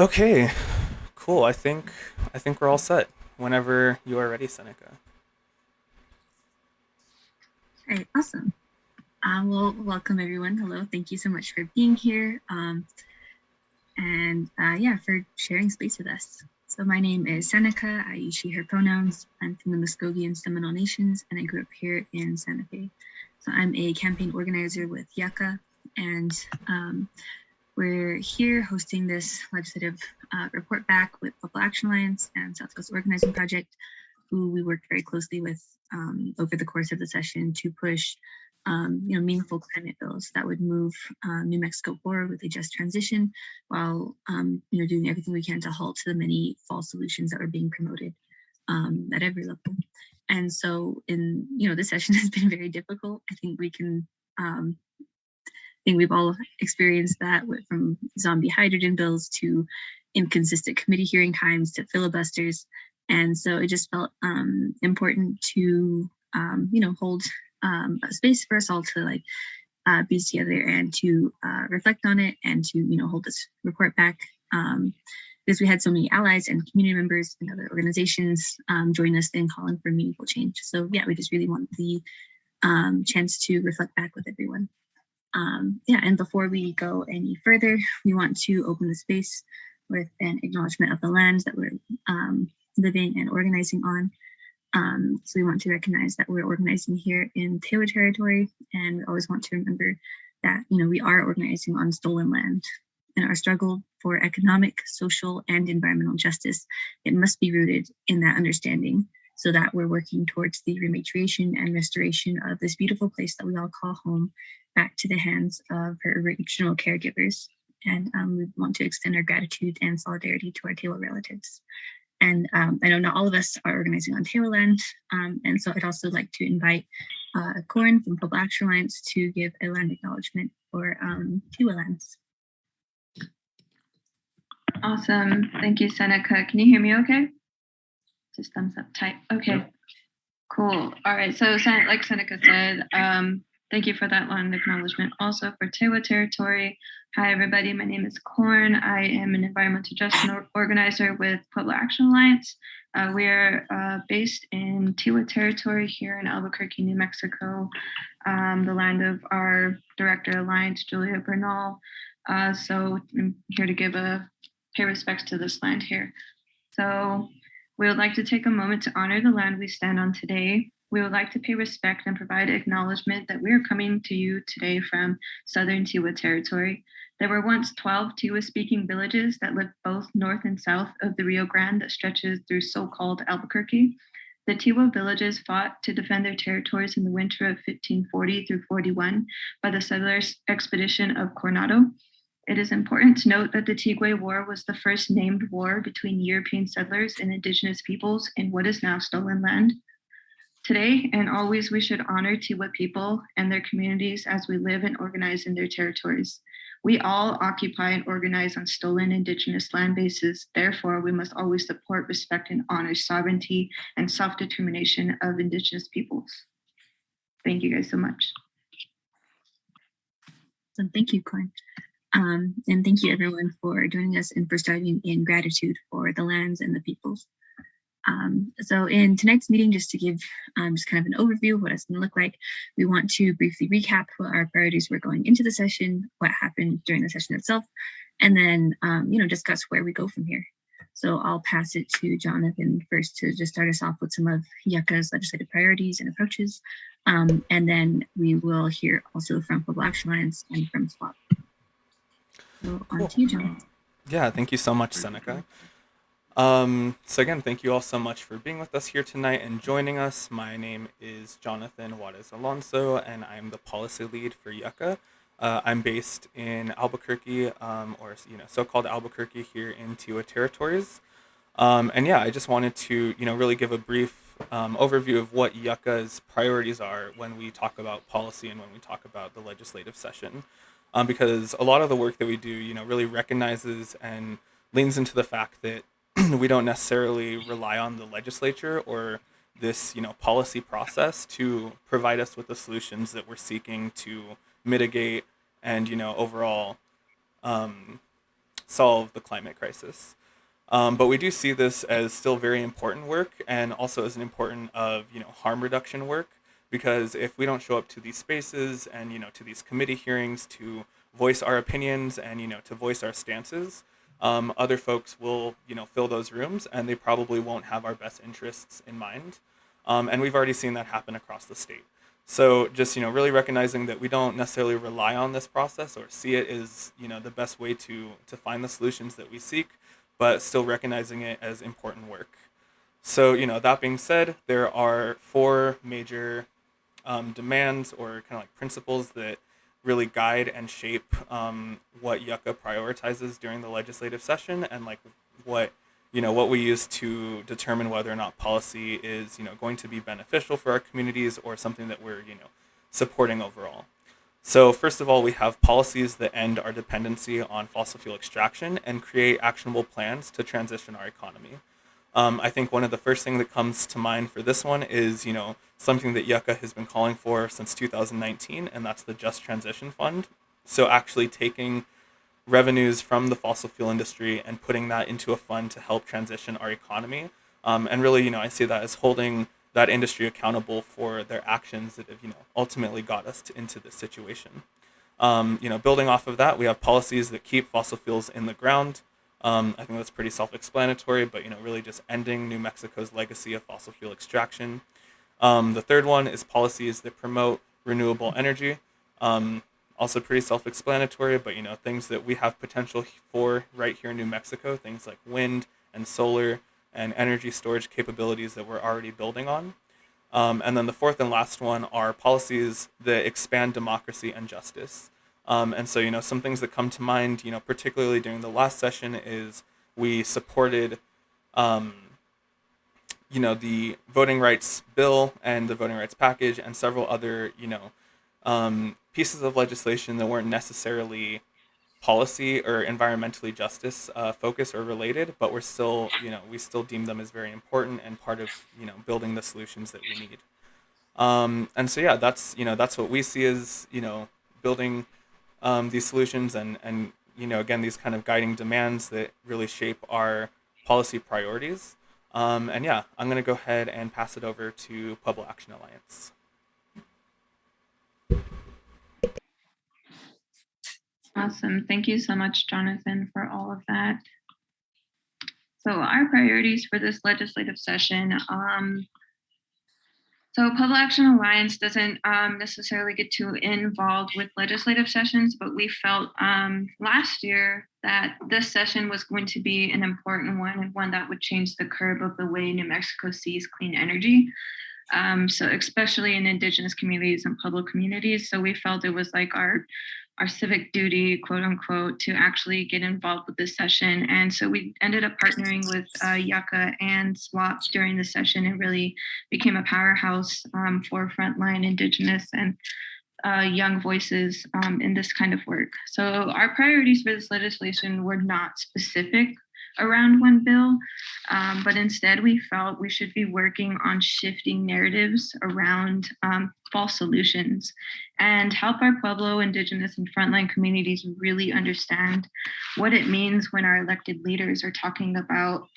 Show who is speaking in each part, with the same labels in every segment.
Speaker 1: Okay, cool. I think we're all set. Whenever you are ready, Seneca.
Speaker 2: All right, awesome. Well, welcome everyone. Hello, thank you so much for being here, and yeah, for sharing space with us. So my name is Seneca. I use she/her pronouns. I'm from the Muskogee and Seminole Nations, and I grew up here in Santa Fe. So I'm a campaign organizer with YUCCA, and we're here hosting this legislative report back with Global Action Alliance and South Coast Organizing Project, who we worked very closely with over the course of the session to push meaningful climate bills that would move New Mexico forward with a just transition while doing everything we can to halt the many false solutions that were being promoted at every level. And so this session has been very difficult. I think we can I think we've all experienced that from zombie hydrogen bills to inconsistent committee hearing times to filibusters. And so it just felt important to, hold a space for us all to be together and to reflect on it and to, hold this report back. Because we had so many allies and community members and other organizations join us in calling for meaningful change. So yeah, we just really want the chance to reflect back with everyone. And before we go any further, we want to open the space with an acknowledgement of the lands that we're living and organizing on. So we want to recognize that we're organizing here in Tewa territory, and we always want to remember that we are organizing on stolen land. In our struggle for economic, social, and environmental justice, it must be rooted in that understanding, so that we're working towards the rematriation and restoration of this beautiful place that we all call home back to the hands of her original caregivers. And we want to extend our gratitude and solidarity to our Tewa relatives. And I know not all of us are organizing on Tewa land, and so I'd also like to invite Corin from Global Action Alliance to give a land acknowledgement for Tewa lands.
Speaker 3: Awesome. Thank you, Seneca. Can you hear me okay? Just thumbs up type. Okay. Yep. Cool. All right. So like Seneca said, thank you for that land acknowledgement. Also for Tewa territory. Hi, everybody. My name is Corn. I am an environmental justice organizer with Pueblo Action Alliance. We are based in Tewa territory here in Albuquerque, New Mexico, the land of our director alliance, Julia Bernal. So I'm here to pay respects to this land here. So we would like to take a moment to honor the land we stand on today. We would like to pay respect and provide acknowledgement that we are coming to you today from Southern Tewa territory. There were once 12 Tewa-speaking villages that lived both north and south of the Rio Grande that stretches through so-called Albuquerque. The Tewa villages fought to defend their territories in the winter of 1540 through 41 by the settlers' expedition of Coronado. It is important to note that the Tigwe War was the first named war between European settlers and Indigenous peoples in what is now stolen land. Today and always, we should honor Tewa people and their communities as we live and organize in their territories. We all occupy and organize on stolen Indigenous land bases. Therefore, we must always support, respect, and honor sovereignty and self-determination of Indigenous peoples. Thank you guys so much.
Speaker 2: So thank you, Corin. And thank you everyone for joining us and for starting in gratitude for the lands and the peoples. So in tonight's meeting, just to give just kind of an overview of what it's going to look like, we want to briefly recap what our priorities were going into the session, what happened during the session itself, and then discuss where we go from here. So I'll pass it to Jonathan first to just start us off with some of YUCCA's legislative priorities and approaches, and then we will hear also from Global Action Alliance and from SWOP. So on to you, John.
Speaker 1: Yeah, thank you so much, Seneca. So again, thank you all so much for being with us here tonight and joining us. My name is Jonathan Juarez Alonso, and I'm the policy lead for YUCCA. I'm based in Albuquerque, or so-called Albuquerque here in Tewa territories. And yeah, I just wanted to really give a brief overview of what YUCCA's priorities are when we talk about policy and when we talk about the legislative session. Because a lot of the work that we do, really recognizes and leans into the fact that we don't necessarily rely on the legislature or this, policy process to provide us with the solutions that we're seeking to mitigate and, overall solve the climate crisis. But we do see this as still very important work, and also as an important of harm reduction work, because if we don't show up to these spaces and to these committee hearings to voice our opinions and to voice our stances, other folks will fill those rooms, and they probably won't have our best interests in mind. And we've already seen that happen across the state. So just really recognizing that we don't necessarily rely on this process or see it as the best way to find the solutions that we seek, but still recognizing it as important work. So that being said, there are four major demands or kind of like principles that really guide and shape what YUCCA prioritizes during the legislative session, and like what what we use to determine whether or not policy is going to be beneficial for our communities or something that we're supporting overall. So first of all, we have policies that end our dependency on fossil fuel extraction and create actionable plans to transition our economy. I think one of the first things that comes to mind for this one is, something that YUCCA has been calling for since 2019, and that's the Just Transition Fund. So actually taking revenues from the fossil fuel industry and putting that into a fund to help transition our economy. And really, I see that as holding that industry accountable for their actions that have, ultimately got us into this situation. Building off of that, we have policies that keep fossil fuels in the ground. I think that's pretty self-explanatory, but really just ending New Mexico's legacy of fossil fuel extraction. The third one is policies that promote renewable energy. Also pretty self-explanatory, but things that we have potential for right here in New Mexico, things like wind and solar and energy storage capabilities that we're already building on. And then the fourth and last one are policies that expand democracy and justice. And so, some things that come to mind, particularly during the last session, is we supported, the voting rights bill and the voting rights package and several other, pieces of legislation that weren't necessarily policy or environmentally justice focused or related, but we're still, we still deem them as very important and part of, building the solutions that we need. And so, yeah, that's what we see as, building these solutions and again, these kind of guiding demands that really shape our policy priorities. And yeah, I'm going to go ahead and pass it over to Pueblo Action Alliance.
Speaker 3: Awesome. Thank you so much, Jonathan, for all of that. So our priorities for this legislative session, so Pueblo Action Alliance doesn't necessarily get too involved with legislative sessions, but we felt last year that this session was going to be an important one and one that would change the curve of the way New Mexico sees clean energy. So especially in Indigenous communities and Pueblo communities. So we felt it was like our civic duty, quote unquote, to actually get involved with this session. And so we ended up partnering with YUCCA and SWOP during the session and really became a powerhouse for frontline Indigenous and young voices in this kind of work. So our priorities for this legislation were not specific around one bill, but instead we felt we should be working on shifting narratives around false solutions and help our Pueblo, Indigenous, and frontline communities really understand what it means when our elected leaders are talking about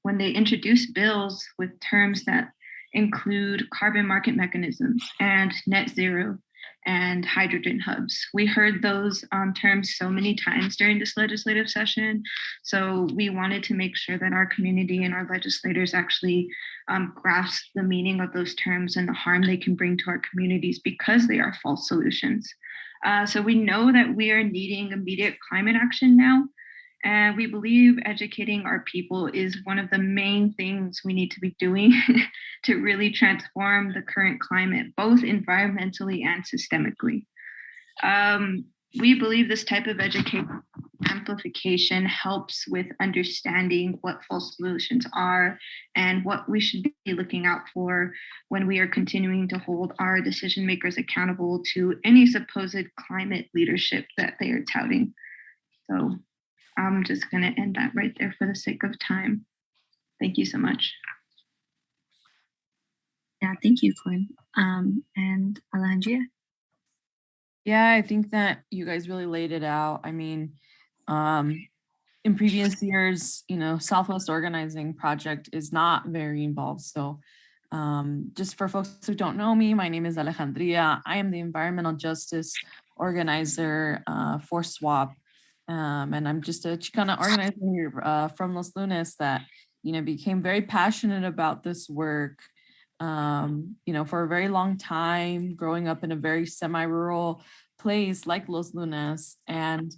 Speaker 3: when they introduce bills with terms that include carbon market mechanisms and net zero and hydrogen hubs. We heard those terms so many times during this legislative session. So we wanted to make sure that our community and our legislators actually grasp the meaning of those terms and the harm they can bring to our communities because they are false solutions. So we know that we are needing immediate climate action now. And we believe educating our people is one of the main things we need to be doing to really transform the current climate, both environmentally and systemically. We believe this type of education amplification helps with understanding what false solutions are and what we should be looking out for when we are continuing to hold our decision makers accountable to any supposed climate leadership that they are touting. So I'm just going to end that right there for the sake of time. Thank you so much.
Speaker 2: Yeah, thank you, Quinn. And Alejandra?
Speaker 4: Yeah, I think that you guys really laid it out. I mean, in previous years, Southwest Organizing Project is not very involved. So just for folks who don't know me, my name is Alejandria. I am the environmental justice organizer for SWOP. And I'm just a Chicana organizer here from Los Lunes that, became very passionate about this work, for a very long time, growing up in a very semi-rural place like Los Lunes. And,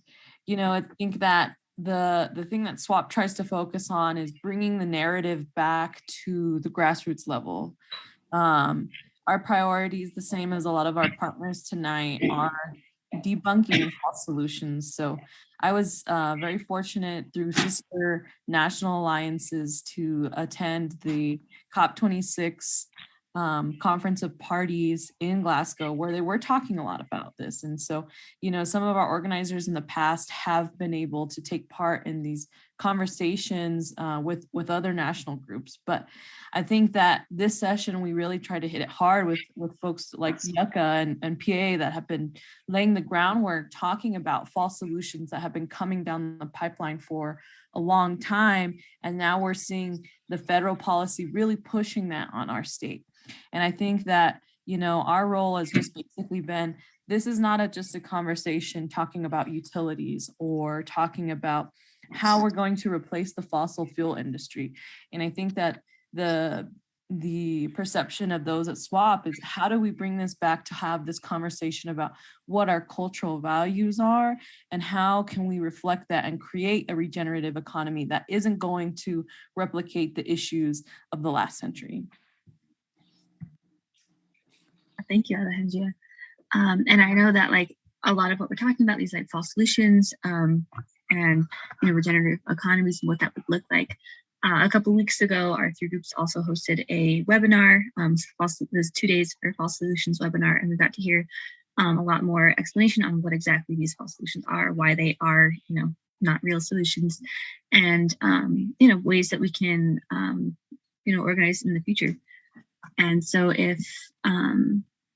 Speaker 4: I think that the thing that SWOP tries to focus on is bringing the narrative back to the grassroots level. Our priorities, the same as a lot of our partners tonight, are debunking false solutions. So I was very fortunate through sister national alliances to attend the COP26 conference of parties in Glasgow, where they were talking a lot about this. And so, some of our organizers in the past have been able to take part in these conversations with other national groups. But I think that this session, we really try to hit it hard with folks like YUCCA and PAA that have been laying the groundwork, talking about false solutions that have been coming down the pipeline for a long time. And now we're seeing the federal policy really pushing that on our state. And I think that, our role has just basically been, this is not just a conversation talking about utilities or talking about how we're going to replace the fossil fuel industry. And I think that the perception of those at SWOP is, how do we bring this back to have this conversation about what our cultural values are and how can we reflect that and create a regenerative economy that isn't going to replicate the issues of the last century.
Speaker 2: Thank you, Alejandra. And I know that a lot of what we're talking about, these false solutions and regenerative economies and what that would look like. A couple of weeks ago, our three groups also hosted a webinar. There's 2 days for false solutions webinar, and we got to hear a lot more explanation on what exactly these false solutions are, why they are, not real solutions, and ways that we can, organize in the future. And so if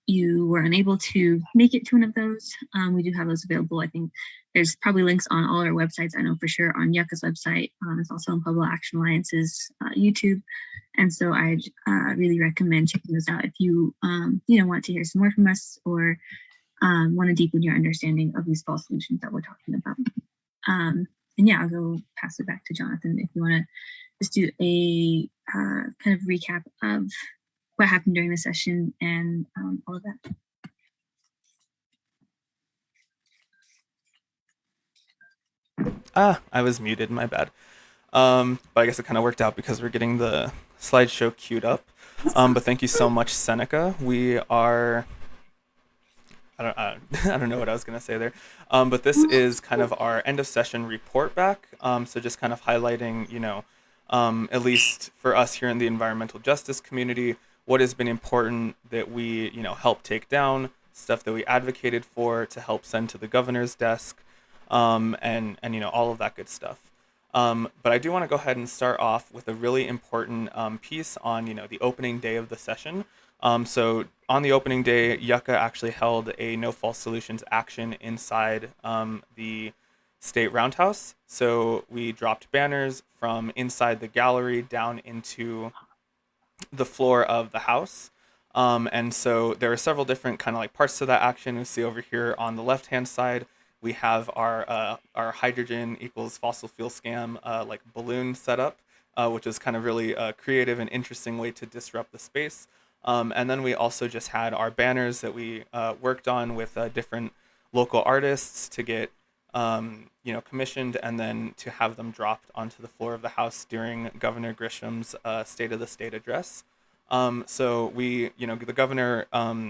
Speaker 2: you were unable to make it to one of those, we do have those available. I think there's probably links on all our websites. I know for sure on YUCCA's website. It's also on Pueblo Action Alliance's YouTube. And so I'd really recommend checking those out if you, want to hear some more from us or want to deepen your understanding of these false solutions that we're talking about. And yeah, I'll go pass it back to Jonathan if you want to just do a kind of recap of what happened during the session and all of that.
Speaker 1: I was muted, my bad. But I guess it kind of worked out because we're getting the slideshow queued up. But thank you so much, Seneca. We are, I don't know what I was going to say there. But this is kind of our end of session report back. So just kind of highlighting, at least for us here in the environmental justice community, what has been important that we, help take down, stuff that we advocated for to help send to the governor's desk, and all of that good stuff. But I do want to go ahead and start off with a really important piece on, the opening day of the session. So on the opening day, YUCCA actually held a No False Solutions action inside the State Roundhouse. So we dropped banners from inside the gallery down into the floor of the house. And so there are several different kind of parts to that action. You see over here on the left-hand side, we have our hydrogen equals fossil fuel scam balloon setup, which is kind of really a creative and interesting way to disrupt the space. And then we also just had our banners that we worked on with different local artists to get commissioned and then to have them dropped onto the floor of the House during Governor Grisham's State of the State address. So we, the governor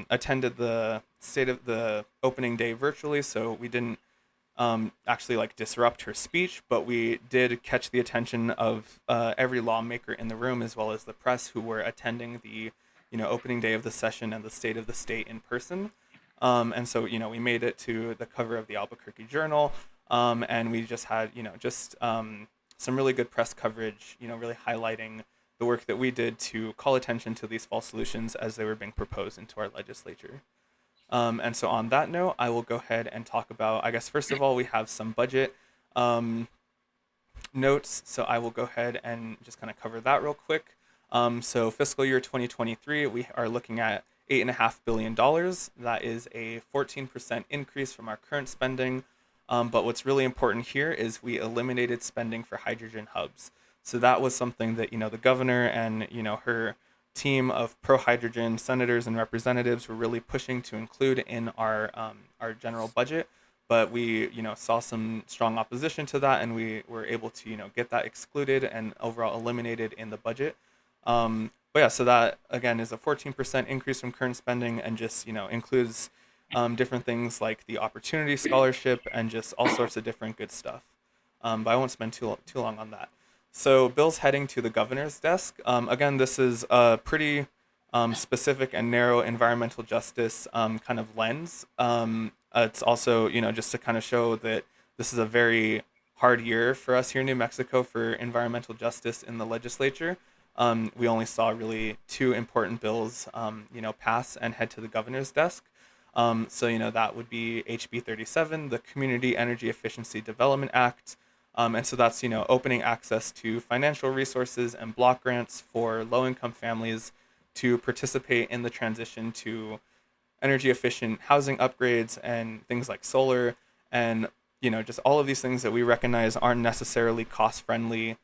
Speaker 1: attended the state of the opening day virtually, so we didn't actually disrupt her speech, but we did catch the attention of every lawmaker in the room as well as the press who were attending the opening day of the session and the State of the State in person. And so we made it to the cover of the Albuquerque Journal, and we just had some really good press coverage, really highlighting the work that we did to call attention to these false solutions as they were being proposed into our legislature. And so on that note, I will go ahead and talk about, I guess, first of all, we have some budget notes, so I will go ahead and just kind of cover that real quick. So fiscal year 2023, we are looking at $8.5 billion. That is a 14% increase from our current spending. But what's really important here is we eliminated spending for hydrogen hubs. So that was something that, the governor and, her team of pro-hydrogen senators and representatives were really pushing to include in our general budget. But we, saw some strong opposition to that, and we were able to, get that excluded and overall eliminated in the budget. But yeah, so that again is a 14% increase from current spending, and just includes different things like the Opportunity Scholarship and just all sorts of different good stuff. But I won't spend too long on that. So bills heading to the governor's desk. Again, this is a pretty specific and narrow environmental justice kind of lens. It's also, just to kind of show that this is a very hard year for us here in New Mexico for environmental justice in the legislature. We only saw really two important bills, pass and head to the governor's desk. So, that would be HB 37, the Community Energy Efficiency Development Act. And so that's, opening access to financial resources and block grants for low-income families to participate in the transition to energy efficient housing upgrades and things like solar and, just all of these things that we recognize aren't necessarily cost-friendly,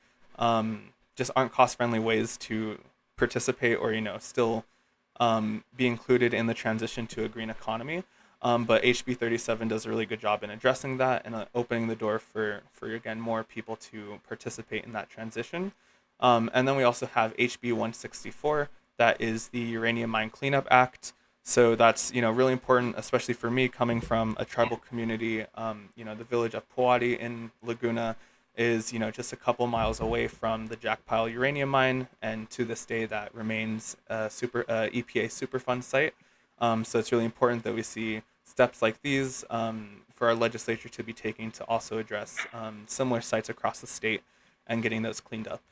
Speaker 1: just aren't cost-friendly ways to participate or, still be included in the transition to a green economy. But HB 37 does a really good job in addressing that and opening the door for again, more people to participate in that transition. And then we also have HB 164, that is the Uranium Mine Cleanup Act. So that's, really important, especially for me coming from a tribal community. The village of Poati in Laguna is, just a couple miles away from the Jackpile uranium mine, and to this day that remains a EPA Superfund site. So it's really important that we see steps like these for our legislature to be taking to also address similar sites across the state and getting those cleaned up.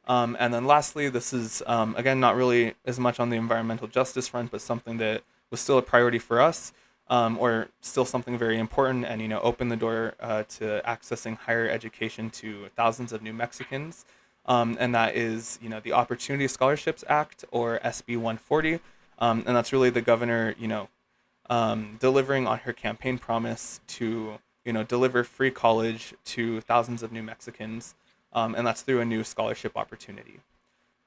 Speaker 1: And then lastly, this is, again, not really as much on the environmental justice front, but something that was still a priority for us, or still something very important, and, open the door to accessing higher education to thousands of New Mexicans. And that is, the Opportunity Scholarships Act, or SB 140. And that's really the governor, delivering on her campaign promise to, deliver free college to thousands of New Mexicans. And that's through a new scholarship opportunity.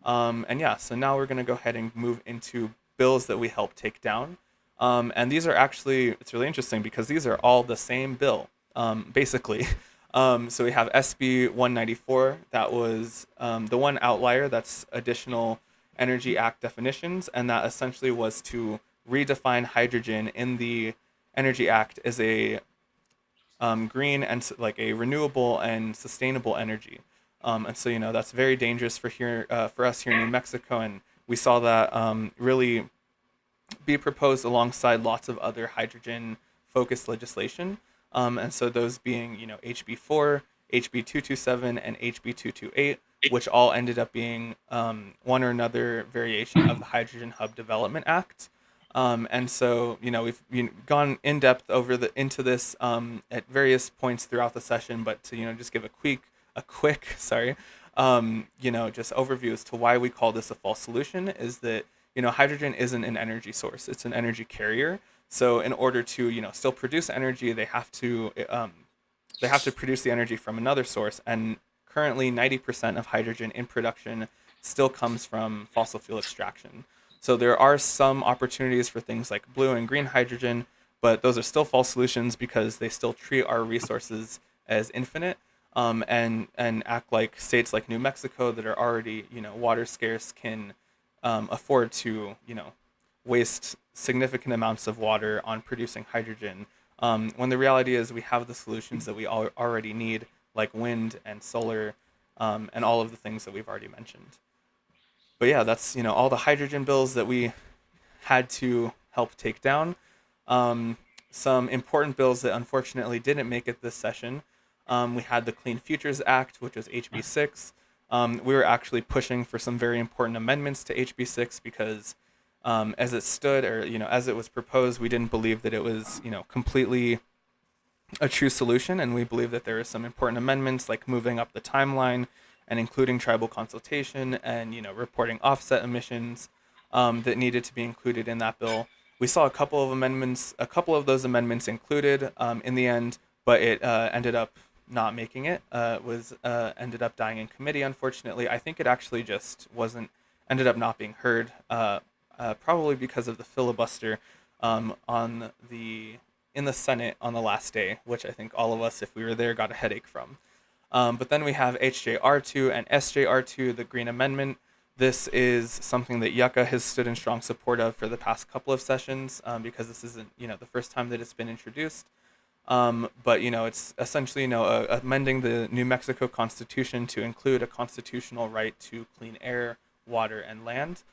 Speaker 1: And yeah, so now we're going to go ahead and move into bills that we helped take down. And these are actually, it's really interesting because these are all the same bill, basically. So we have SB 194, that was the one outlier, that's additional Energy Act definitions, and that essentially was to redefine hydrogen in the Energy Act as a green and like a renewable and sustainable energy. And so, that's very dangerous for us here in New Mexico, and we saw that really be proposed alongside lots of other hydrogen-focused legislation. And so those being, HB 4, HB 227, and HB 228, which all ended up being one or another variation of the Hydrogen Hub Development Act. And so, we've gone in depth into this at various points throughout the session, but to, just give a quick, just overview as to why we call this a false solution is that, hydrogen isn't an energy source, it's an energy carrier. So in order to, still produce energy, they have to produce the energy from another source. And currently 90% of hydrogen in production still comes from fossil fuel extraction. So there are some opportunities for things like blue and green hydrogen, but those are still false solutions because they still treat our resources as infinite, and act like states like New Mexico that are already, water scarce can afford to, waste significant amounts of water on producing hydrogen, when the reality is we have the solutions that we already need, like wind and solar, and all of the things that we've already mentioned. But yeah, that's, all the hydrogen bills that we had to help take down. Some important bills that unfortunately didn't make it this session. We had the Clean Futures Act, which was HB 6. We were actually pushing for some very important amendments to HB 6 because as it stood, or, as it was proposed, we didn't believe that it was, completely a true solution, and we believe that there are some important amendments like moving up the timeline and including tribal consultation and reporting offset emissions that needed to be included in that bill. We saw a couple of those amendments included in the end, but it ended up not making it. Was ended up dying in committee, unfortunately. I think it actually just wasn't ended up not being heard, probably because of the filibuster on the in the Senate on the last day, which I think all of us, if we were there, got a headache from. But then we have HJR2 and SJR2, the Green Amendment. This is something that YUCCA has stood in strong support of for the past couple of sessions, because this isn't the first time that it's been introduced. But it's essentially amending the New Mexico Constitution to include a constitutional right to clean air, water, and land.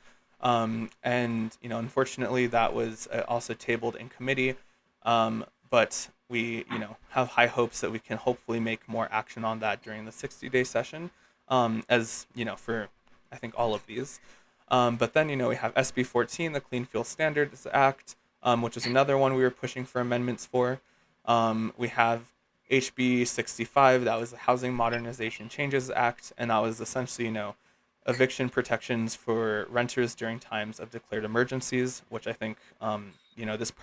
Speaker 1: And unfortunately, that was also tabled in committee. But we have high hopes that we can hopefully make more action on that during the 60-day session, as for I think all of these. But then we have SB 14, the Clean Fuel Standards Act, which is another one we were pushing for amendments for. We have HB 65, that was the Housing Modernization Changes Act, and that was essentially eviction protections for renters during times of declared emergencies, which I think this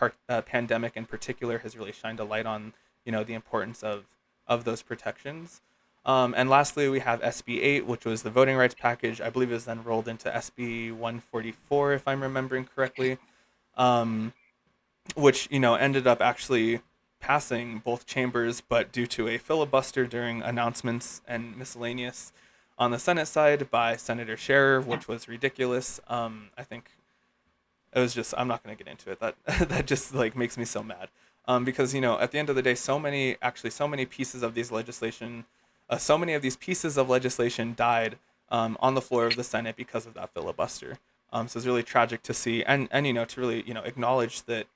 Speaker 1: pandemic in particular has really shined a light on the importance of those protections. And lastly, we have SB 8, which was the voting rights package. I believe it was then rolled into SB 144, if I'm remembering correctly, which ended up actually passing both chambers, but due to a filibuster during announcements and miscellaneous on the Senate side by Senator Scherer, which was ridiculous. I think it was just, I'm not going to get into it. That just makes me so mad. Because at the end of the day, so many pieces of these legislation, so many of these pieces of legislation died on the floor of the Senate because of that filibuster. So it's really tragic to see, and to really acknowledge that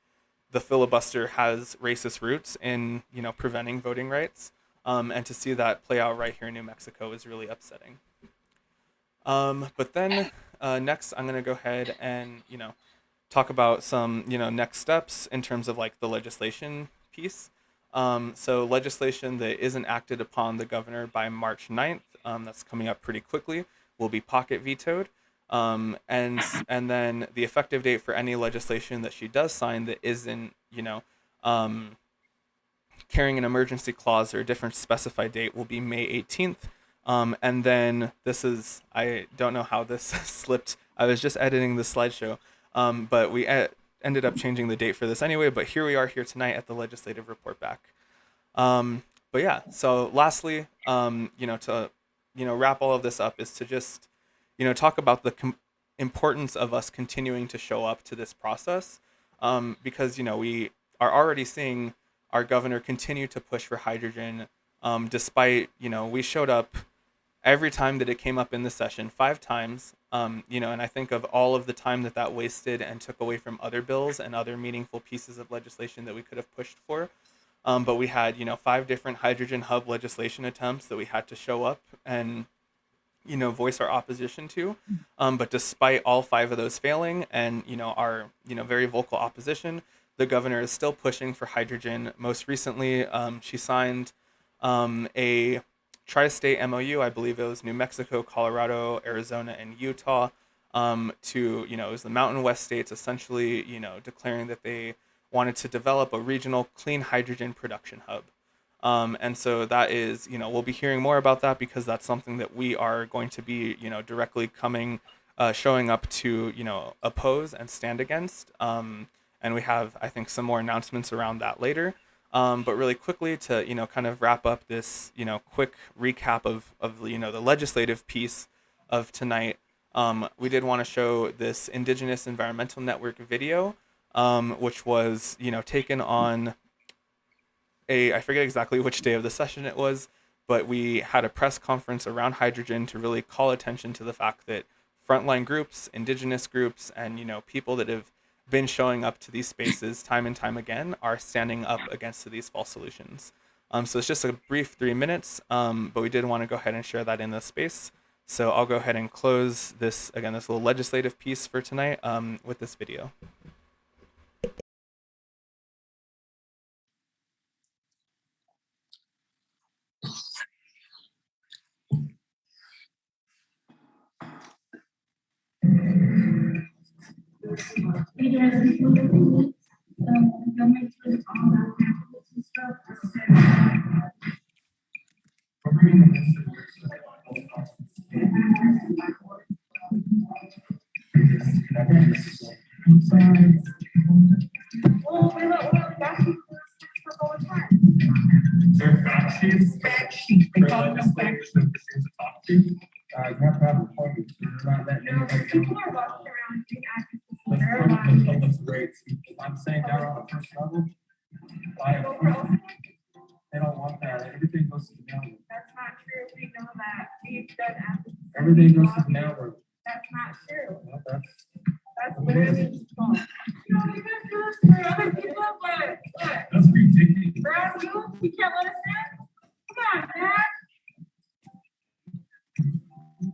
Speaker 1: the filibuster has racist roots in preventing voting rights. And to see that play out right here in New Mexico is really upsetting. But then next, I'm going to go ahead and talk about some next steps in terms of the legislation piece. So legislation that isn't acted upon the governor by March 9th, that's coming up pretty quickly, will be pocket vetoed. And then the effective date for any legislation that she does sign that isn't carrying an emergency clause or a different specified date will be May 18th. And then I don't know how this slipped. I was just editing the slideshow, but we ended up changing the date for this anyway, but here we are here tonight at the legislative report back. But yeah, so lastly, to wrap all of this up is to just talk about the importance of us continuing to show up to this process, because we are already seeing our governor continue to push for hydrogen, despite we showed up every time that it came up in the session, 5 times, and I think of all of the time that wasted and took away from other bills and other meaningful pieces of legislation that we could have pushed for. But we had 5 different hydrogen hub legislation attempts that we had to show up and voice our opposition to. But despite all 5 of those failing and our very vocal opposition, the governor is still pushing for hydrogen. Most recently, she signed a tri-state MOU. I believe it was New Mexico, Colorado, Arizona, and Utah, to it was the Mountain West states essentially declaring that they wanted to develop a regional clean hydrogen production hub. And so that is, we'll be hearing more about that because that's something that we are going to be, directly showing up to, oppose and stand against. And we have, I think, some more announcements around that later. But really quickly to, kind of wrap up this, quick recap of the legislative piece of tonight. We did want to show this Indigenous Environmental Network video, which was, taken on I forget exactly which day of the session it was, but we had a press conference around hydrogen to really call attention to the fact that frontline groups, Indigenous groups, and, people that have been showing up to these spaces time and time again are standing up against these false solutions. So it's just a brief 3 minutes, but we did want to go ahead and share that in this space. So I'll go ahead and close this little legislative piece for tonight with this video.
Speaker 5: Their fact sheets. They call them fact sheets. To talk to. You have to have appointments. Not that people are walking around doing advocacy. That's great. I'm saying down on the first level. They don't want that. Everything goes to the mailroom. That's not true. We know that. We've done advocacy. Everything goes to the mailroom. That's not true. Well, that's literally false. You know, you guys do this for other people, but that's ridiculous. Brad, you can't let us in? Come on, man.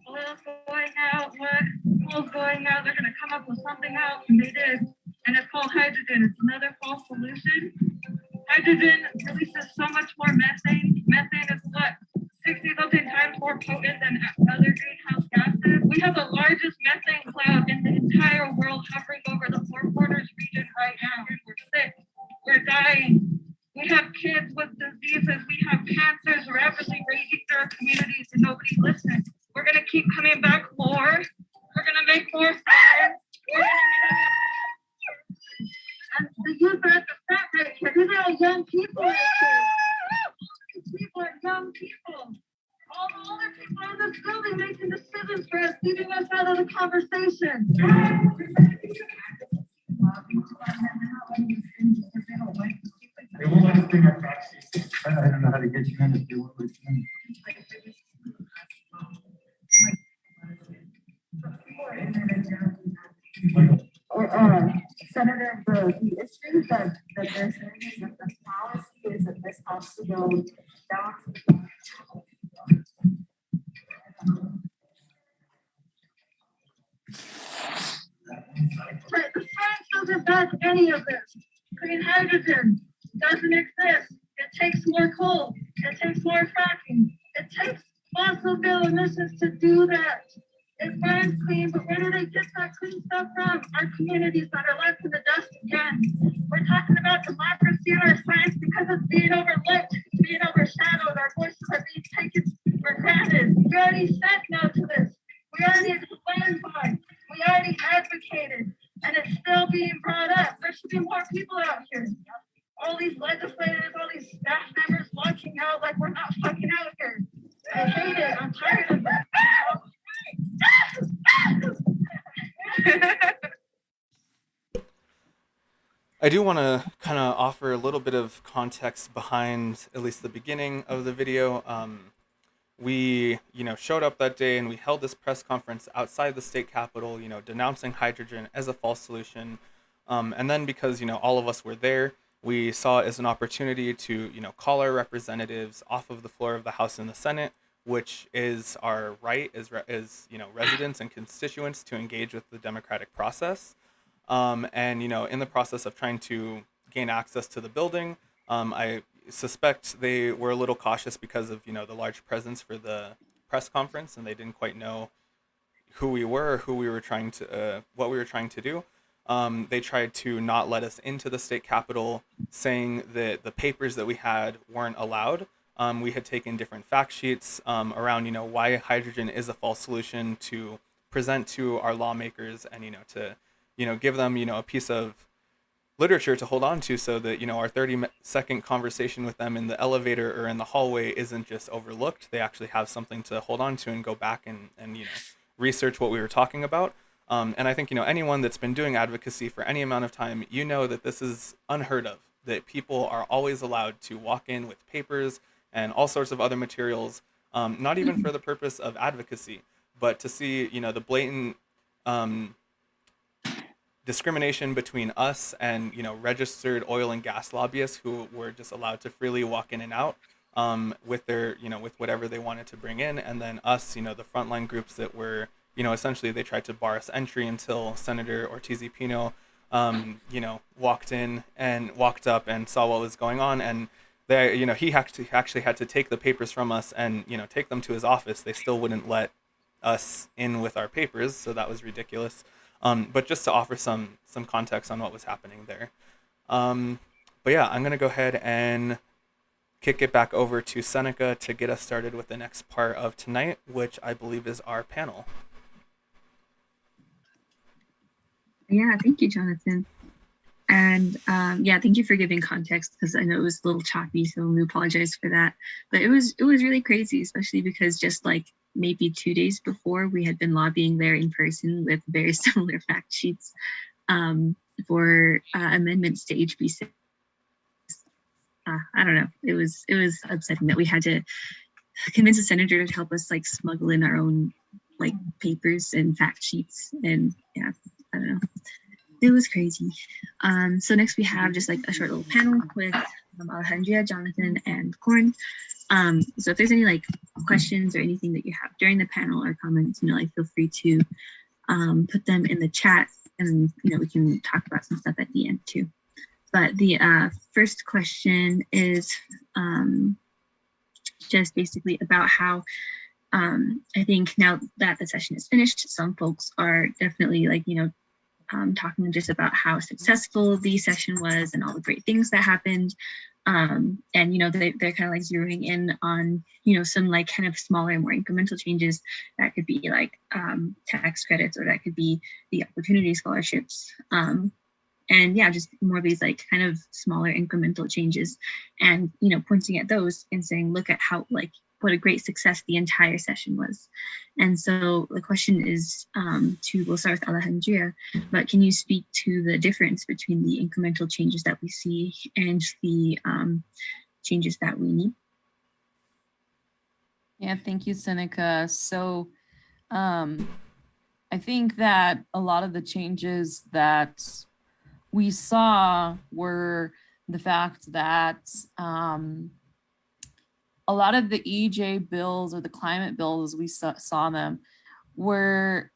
Speaker 5: Oil's going out, look. Oil's going out. They're going to come up with something else, and they did. And it's called hydrogen. It's another false solution. Hydrogen releases so much more methane. Methane is what? 60-something times more potent than other greenhouse gases. We have the largest methane cloud in the entire world hovering over the Four Corners region right now. We're sick. We're dying. We have kids with diseases. We have cancers rapidly raging through our communities and nobody's listening. We're going to keep coming back more. We're going to make more science. And the youth are at the front right here. These are all young people right here. These people are young people. All the older people in this building making decisions for us, leaving us out of the conversation. They won't let us bring our fact sheets. I don't know how to get you in if they won't let you in. Senator, the issue that they're saying is that the policy is that this has to go down to the science doesn't back any of this. Green hydrogen doesn't exist. It takes more coal. It takes more fracking. It takes fossil fuel emissions to do that. It burns clean, but where do they get that clean stuff from? Our communities that are left in the dust again. We're talking about democracy and our science because it's being overlooked, being overshadowed. Our voices are being taken for granted. We already said no to this. We already planned for it. We already advocated, and it's still being brought up. There should be more people out here. All these legislators, all these staff members walking out like we're not fucking out here. I hate it. I'm tired of it.
Speaker 1: I do want to kind of offer a little bit of context behind at least the beginning of the video. We, showed up that day and we held this press conference outside the state capitol, denouncing hydrogen as a false solution. And then because, all of us were there, we saw it as an opportunity to, call our representatives off of the floor of the House and the Senate, which is our right as residents and constituents to engage with the democratic process. And, in the process of trying to gain access to the building, I suspect they were a little cautious because of, the large presence for the press conference, and they didn't quite know who we were, or who we were trying to, what we were trying to do. They tried to not let us into the state capitol, saying that the papers that we had weren't allowed. We had taken different fact sheets around, why hydrogen is a false solution to present to our lawmakers and, to, give them, a piece of literature to hold on to so that, our 30-second conversation with them in the elevator or in the hallway isn't just overlooked. They actually have something to hold on to and go back and research what we were talking about. And I think, anyone that's been doing advocacy for any amount of time, that this is unheard of, that people are always allowed to walk in with papers and all sorts of other materials, not even for the purpose of advocacy, but to see, the blatant discrimination between us and, registered oil and gas lobbyists who were just allowed to freely walk in and out with their, with whatever they wanted to bring in. And then us, the frontline groups that were, essentially they tried to bar us entry until Senator Ortiz-Pino, walked up and saw what was going on. And they, he actually had to take the papers from us and, take them to his office. They still wouldn't let us in with our papers. So that was ridiculous. but just to offer some context on what was happening there. But yeah, I'm gonna go ahead and kick it back over to Seneca to get us started with the next part of tonight, which I believe is our panel.
Speaker 2: Yeah, thank you, Jonathan. And yeah, thank you for giving context, because I know it was a little choppy, so we apologize for that. But it was really crazy, especially because just like maybe 2 days before, we had been lobbying there in person with very similar fact sheets for amendments to HB6. I don't know. It was upsetting that we had to convince a senator to help us like smuggle in our own like papers and fact sheets, and yeah, I don't know. It was crazy. So next we have just like a short little panel with Alejandria, Jonathan, and Corn. So if there's any like questions or anything that you have during the panel or comments, like feel free to put them in the chat, and we can talk about some stuff at the end too. But the first question is just basically about how I think now that the session is finished, some folks are definitely like, talking just about how successful the session was and all the great things that happened. And, they're kind of like zeroing in on, some like kind of smaller, more incremental changes that could be like tax credits, or that could be the opportunity scholarships. And yeah, just more of these like kind of smaller incremental changes, and, pointing at those and saying, look at how like what a great success the entire session was. And so the question is we'll start with Alejandria, but can you speak to the difference between the incremental changes that we see and the changes that we need?
Speaker 4: Yeah, thank you, Seneca. So I think that a lot of the changes that we saw were the fact that a lot of the EJ bills, or the climate bills as we saw them, were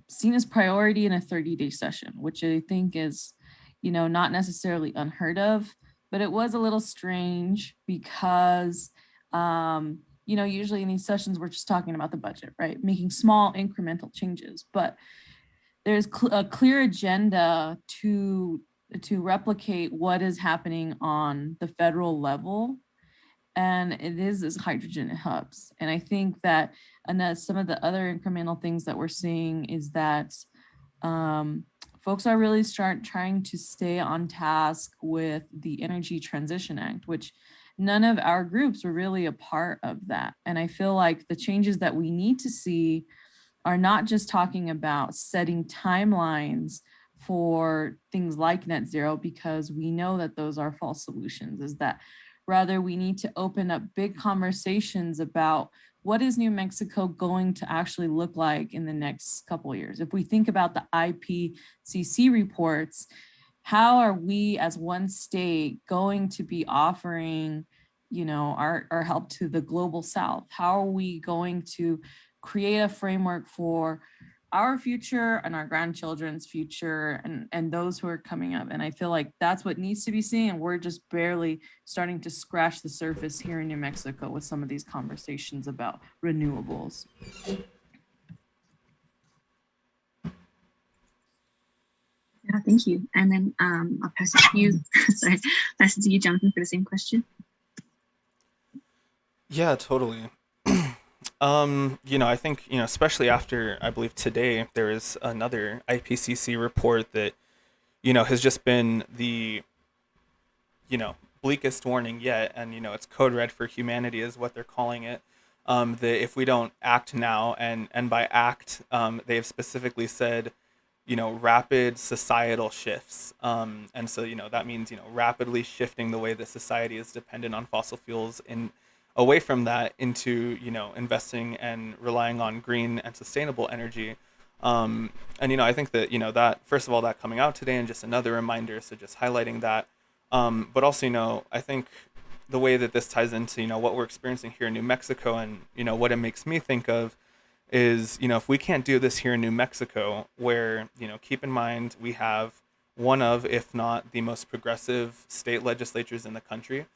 Speaker 4: seen as priority in a 30-day session, which I think is, not necessarily unheard of, but it was a little strange because, usually in these sessions, we're just talking about the budget, right? Making small incremental changes, but there's a clear agenda to replicate what is happening on the federal level. And it is hydrogen hubs. And I think that some of the other incremental things that we're seeing is that folks are really trying to stay on task with the Energy Transition Act, which none of our groups were really a part of that. And I feel like the changes that we need to see are not just talking about setting timelines for things like net zero, because we know that those are false solutions, is that rather, we need to open up big conversations about what is New Mexico going to actually look like in the next couple of years. If we think about the IPCC reports, how are we as one state going to be offering, our help to the global South? How are we going to create a framework for our future and our grandchildren's future, and those who are coming up? And I feel like that's what needs to be seen, and we're just barely starting to scratch the surface here in New Mexico with some of these conversations about renewables.
Speaker 2: Yeah, thank you. And then I'll pass it to you. Sorry, pass it to you, Jonathan, for the same question.
Speaker 1: Yeah, totally. I think, especially after, I believe today, there is another IPCC report that, has just been the, bleakest warning yet. And, it's code red for humanity is what they're calling it. That if we don't act now, and by act, they've specifically said, rapid societal shifts. And so, that means, rapidly shifting the way that society is dependent on fossil fuels away from that into, investing and relying on green and sustainable energy. And, I think that, that, first of all, that coming out today and just another reminder, so just highlighting that. But also, I think the way that this ties into, what we're experiencing here in New Mexico, and, what it makes me think of is, if we can't do this here in New Mexico, where, keep in mind, we have one of, if not the most progressive state legislatures in the country.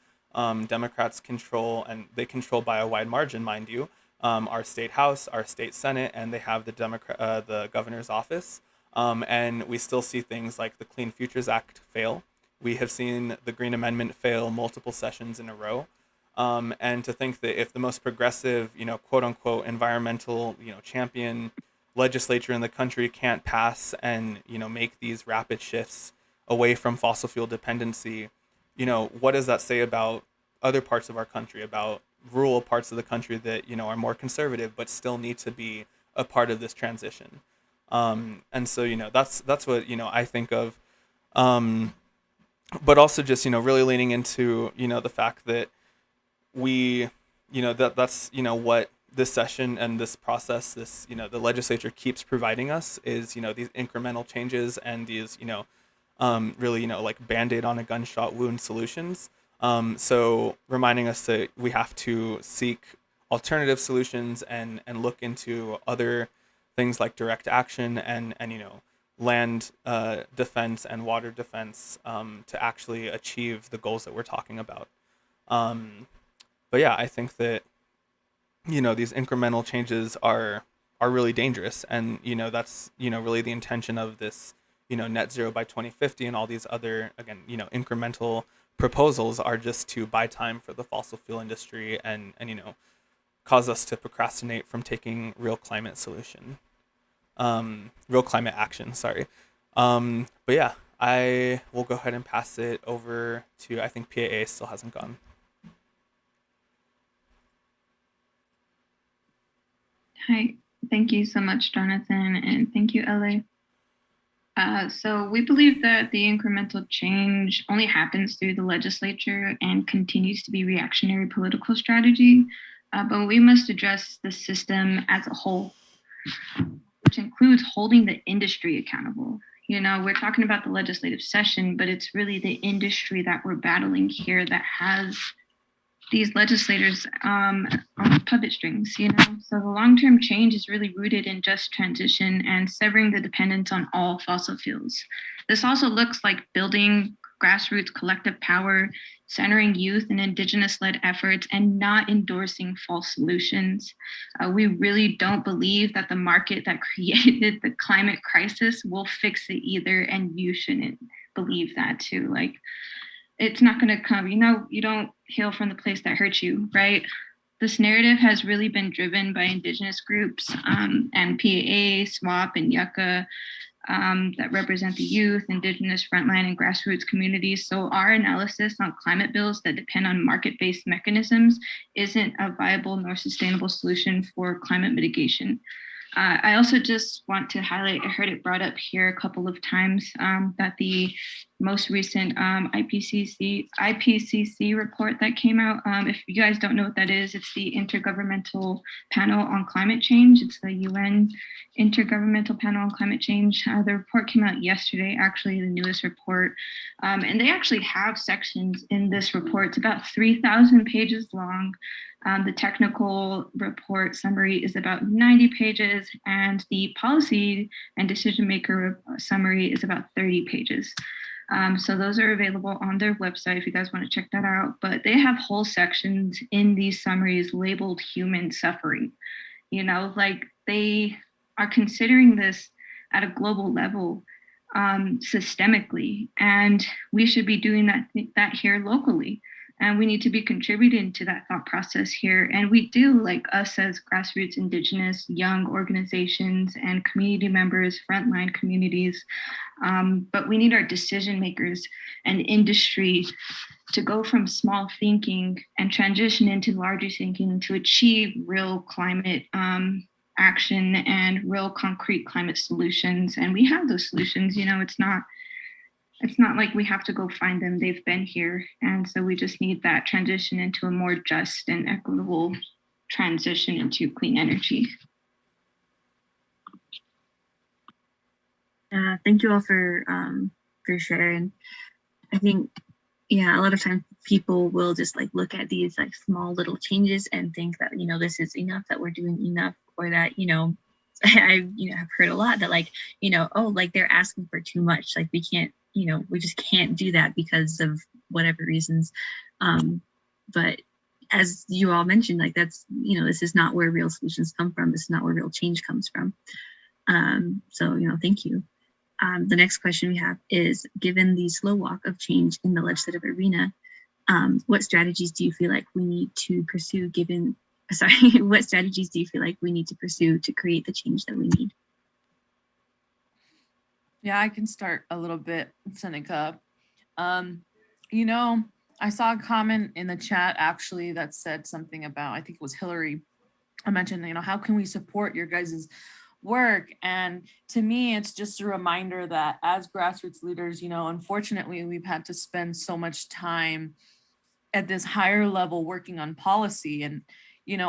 Speaker 1: Democrats control, and they control by a wide margin, mind you, our state house, our state senate, and they have the governor's office. And we still see things like the Clean Futures Act fail. We have seen the Green Amendment fail multiple sessions in a row. And to think that if the most progressive, quote unquote, environmental, champion legislature in the country can't pass and, make these rapid shifts away from fossil fuel dependency, what does that say about other parts of our country, about rural parts of the country that, are more conservative, but still need to be a part of this transition? And so, that's what, I think of. But also just, really leaning into, the fact that we, that's what this session and this process, this, the legislature keeps providing us is, these incremental changes and these, really, like Band-Aid on a gunshot wound solutions. So reminding us that we have to seek alternative solutions and look into other things like direct action and land defense and water defense to actually achieve the goals that we're talking about. But yeah, I think that these incremental changes are really dangerous, and that's really the intention of this net zero by 2050 and all these other, again, incremental proposals are just to buy time for the fossil fuel industry and cause us to procrastinate from taking real climate action, sorry. But yeah, I will go ahead and pass it over to, I think PAA still hasn't gone.
Speaker 3: Hi, thank you so much, Jonathan, and thank you, LA. So we believe that the incremental change only happens through the legislature and continues to be reactionary political strategy, but we must address the system as a whole, which includes holding the industry accountable. We're talking about the legislative session, but it's really the industry that we're battling here that has these legislators on puppet strings, So the long-term change is really rooted in just transition and severing the dependence on all fossil fuels. This also looks like building grassroots collective power, centering youth and Indigenous-led efforts, and not endorsing false solutions. We really don't believe that the market that created the climate crisis will fix it either, and you shouldn't believe that too. It's not going to come, you don't heal from the place that hurts you, right? This narrative has really been driven by Indigenous groups and PAA, SWOP, and YUCCA that represent the youth, Indigenous frontline, and grassroots communities. So our analysis on climate bills that depend on market-based mechanisms isn't a viable nor sustainable solution for climate mitigation. I also just want to highlight, I heard it brought up here a couple of times, that the most recent IPCC report that came out, if you guys don't know what that is, it's the Intergovernmental Panel on Climate Change. It's the UN Intergovernmental Panel on Climate Change. The report came out yesterday, actually, the newest report. And they actually have sections in this report. It's about 3,000 pages long. The technical report summary is about 90 pages, and the policy and decision maker summary is about 30 pages. So those are available on their website if you guys want to check that out. But they have whole sections in these summaries labeled human suffering. They are considering this at a global level, systemically, and we should be doing that here locally. And we need to be contributing to that thought process here. And we do, like us as grassroots Indigenous young organizations and community members, frontline communities. But we need our decision makers and industry to go from small thinking and transition into larger thinking to achieve real climate action and real concrete climate solutions. And we have those solutions. It's not like we have to go find them. They've been here. And so we just need that transition into a more just and equitable transition into clean energy.
Speaker 2: Thank you all for sharing. I think, a lot of times people will just look at these small little changes and think that, this is enough, that we're doing enough, or that, I have heard a lot that they're asking for too much. We can't, we just can't do that because of whatever reasons. But as you all mentioned, that's, this is not where real solutions come from. This is not where real change comes from. So, thank you. the next question we have is, given the slow walk of change in the legislative arena, what strategies do you feel like we need to pursue what strategies do you feel like we need to pursue to create the change that we need?
Speaker 4: Yeah, I can start a little bit, Seneca. You know, I saw a comment in the chat actually that said something about, I think it was Hillary, I mentioned, how can we support your guys' work? And to me, it's just a reminder that as grassroots leaders, unfortunately, we've had to spend so much time at this higher level working on policy. And,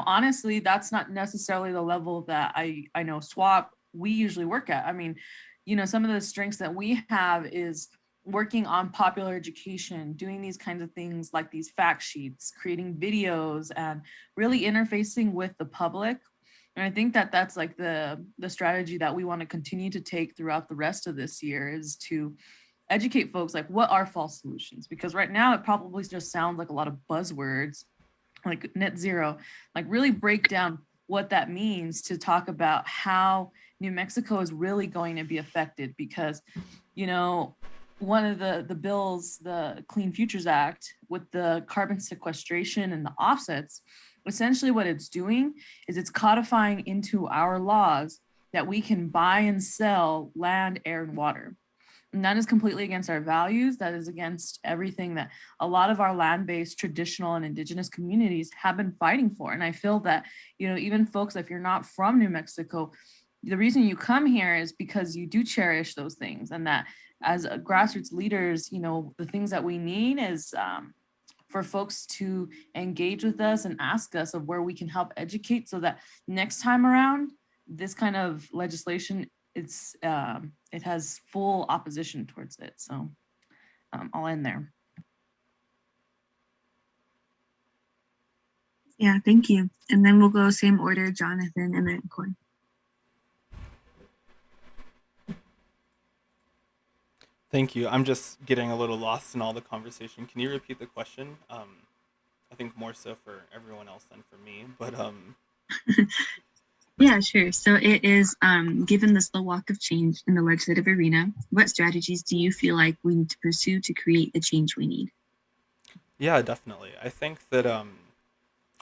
Speaker 4: honestly, that's not necessarily the level that I know SWOP, we usually work at. I mean, some of the strengths that we have is working on popular education, doing these kinds of things like these fact sheets, creating videos, and really interfacing with the public. And I think that that's like the strategy that we want to continue to take throughout the rest of this year, is to educate folks like, what are false solutions? Because right now it probably just sounds like a lot of buzzwords like net zero, like really break down what that means, to talk about how New Mexico is really going to be affected. Because, one of the bills, the Clean Futures Act, with the carbon sequestration and the offsets, essentially what it's doing is it's codifying into our laws that we can buy and sell land, air, and water. And that is completely against our values. That is against everything that a lot of our land-based traditional and indigenous communities have been fighting for. And I feel that, even folks, if you're not from New Mexico, the reason you come here is because you do cherish those things. And that as grassroots leaders, the things that we need is for folks to engage with us and ask us of where we can help educate, so that next time around, this kind of legislation, it has full opposition towards it. So I'll end there.
Speaker 2: Yeah, thank you. And then we'll go same order, Jonathan and then Corn.
Speaker 1: Thank you. I'm just getting a little lost in all the conversation. Can you repeat the question? I think more so for everyone else than for me, but
Speaker 2: Yeah, sure. So it is, given the slow walk of change in the legislative arena, what strategies do you feel like we need to pursue to create the change we need?
Speaker 1: yeah, definitely. I think that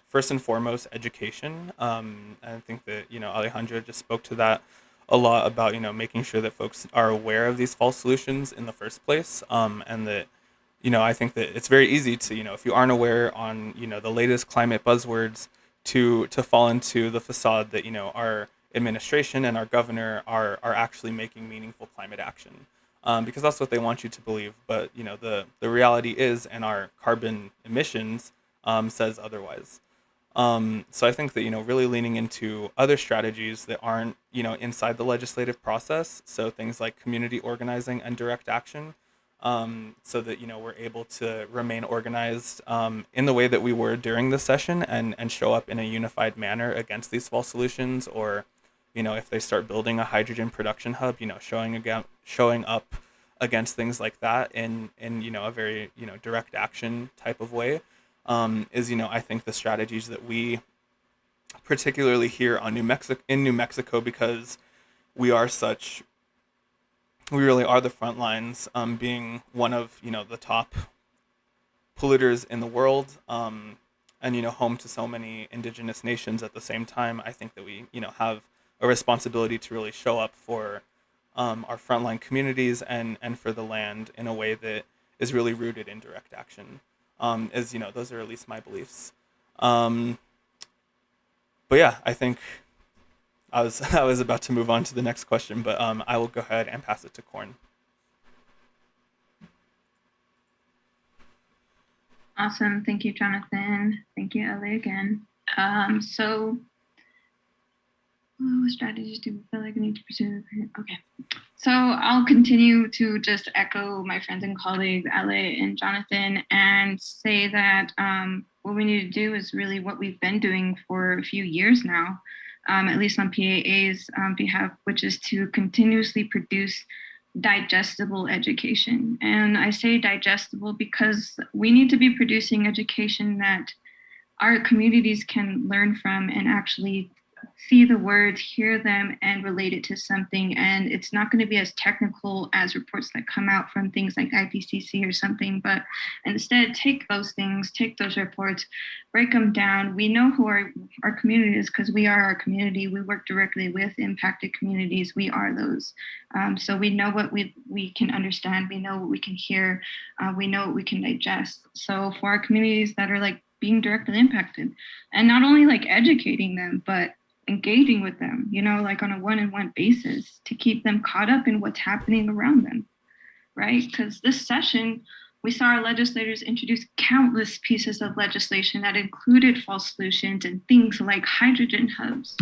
Speaker 1: first and foremost, education. I think that Alejandra just spoke to that a lot about making sure that folks are aware of these false solutions in the first place, and that I think that it's very easy to if you aren't aware on the latest climate buzzwords, to fall into the facade that our administration and our governor are actually making meaningful climate action, because that's what they want you to believe. But the reality is, and our carbon emissions says otherwise. So I think that really leaning into other strategies that aren't inside the legislative process, so things like community organizing and direct action, so that we're able to remain organized in the way that we were during the session, and show up in a unified manner against these false solutions. Or if they start building a hydrogen production hub, showing up against things like that in a very direct action type of way. Is I think the strategies that we, particularly here on in New Mexico, because we really are the front lines, being one of the top polluters in the world, and home to so many indigenous nations at the same time. I think that we have a responsibility to really show up for our frontline communities and for the land in a way that is really rooted in direct action. Those are at least my beliefs. But yeah, I think I was about to move on to the next question, but I will go ahead and pass it to Corn.
Speaker 3: Awesome. Thank you, Jonathan. Thank you, Ellie, again. What strategies do we feel like we need to pursue? Okay. So I'll continue to just echo my friends and colleagues, Ale and Jonathan, and say that what we need to do is really what we've been doing for a few years now, at least on PAA's behalf, which is to continuously produce digestible education. And I say digestible because we need to be producing education that our communities can learn from and actually see the words, hear them, and relate it to something. And it's not going to be as technical as reports that come out from things like IPCC or something, but instead take those things, take those reports, break them down. We know who our community is because we are our community. We work directly with impacted communities. We are those. So we know what we can understand. We know what we can hear. We know what we can digest. So for our communities that are like being directly impacted, and not only like educating them, but engaging with them, you know, like on a one-on-one basis to keep them caught up in what's happening around them, right? Because this session, we saw our legislators introduce countless pieces of legislation that included false solutions and things like hydrogen hubs.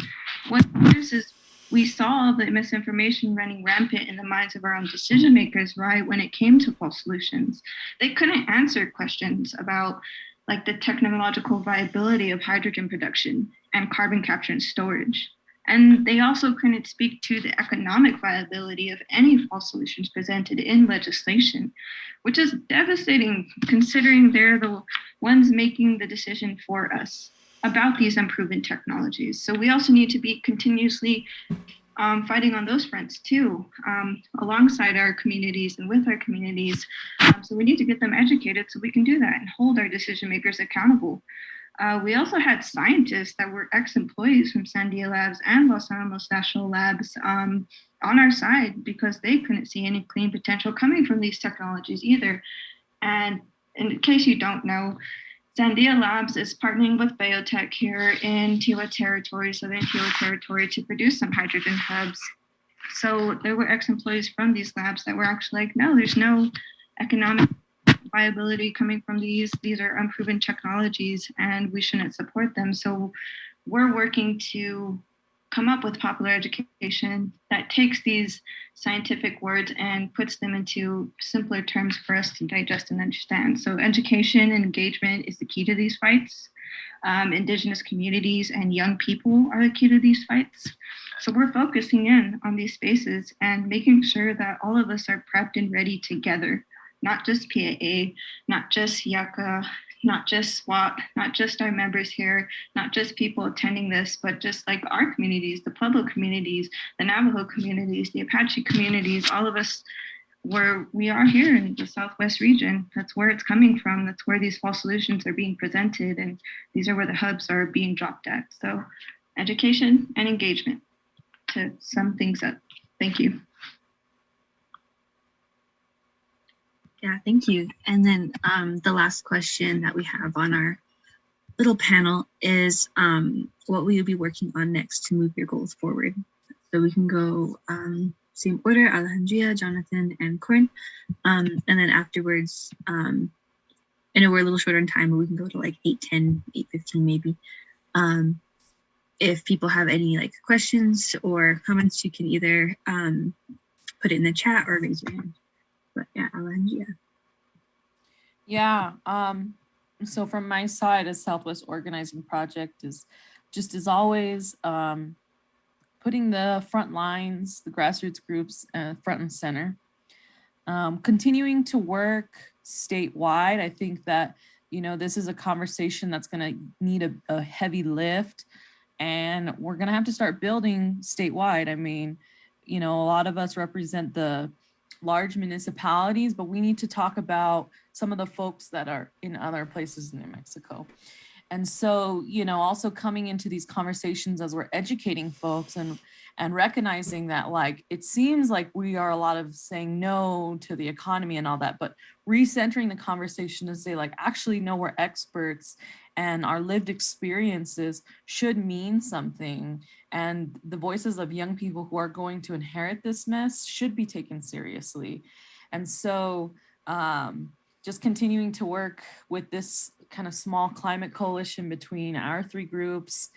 Speaker 3: What is we saw the misinformation running rampant in the minds of our own decision makers, right, when it came to false solutions. They couldn't answer questions about like the technological viability of hydrogen production and carbon capture and storage. And they also couldn't speak to the economic viability of any false solutions presented in legislation, which is devastating considering they're the ones making the decision for us about these unproven technologies. So we also need to be continuously fighting on those fronts too, alongside our communities and with our communities. So we need to get them educated so we can do that and hold our decision makers accountable. We also had scientists that were ex-employees from Sandia Labs and Los Alamos National Labs on our side because they couldn't see any clean potential coming from these technologies either. And in case you don't know, Sandia Labs is partnering with biotech here in Tiwa Territory, Southern Tiwa Territory, to produce some hydrogen hubs. So there were ex-employees from these labs that were actually like, no, there's no economic viability coming from these. These are unproven technologies and we shouldn't support them. So we're working to come up with popular education that takes these scientific words and puts them into simpler terms for us to digest and understand. So education and engagement is the key to these fights. Indigenous communities and young people are the key to these fights. So we're focusing in on these spaces and making sure that all of us are prepped and ready together, not just PAA, not just YUCCA, not just SWOP, not just our members here, not just people attending this, but just like our communities, the Pueblo communities, the Navajo communities, the Apache communities, all of us where we are here in the Southwest region. That's where it's coming from. That's where these false solutions are being presented. And these are where the hubs are being dropped at. So education and engagement to sum things up. Thank you.
Speaker 2: Yeah, thank you. And then the last question that we have on our little panel is what will you be working on next to move your goals forward? So we can go same order, Alejandria, Jonathan, and Corin. And then afterwards, I know we're a little shorter in time, but we can go to like 8:10, 8:15 maybe. If people have any like questions or comments, you can either put it in the chat or raise your hand. But yeah, Alejandria.
Speaker 4: Yeah. So from my side, as Southwest Organizing Project is just as always putting the front lines, the grassroots groups front and center. Continuing to work statewide. I think that, you know, this is a conversation that's going to need a heavy lift, and we're going to have to start building statewide. I mean, you know, a lot of us represent the large municipalities, but we need to talk about some of the folks that are in other places in New Mexico. And so, you know, also coming into these conversations as we're educating folks and recognizing that, like, it seems like we are a lot of saying no to the economy and all that, but recentering the conversation to say, like, actually, no, we're experts and our lived experiences should mean something. And the voices of young people who are going to inherit this mess should be taken seriously. And so just continuing to work with this kind of small climate coalition between our three groups.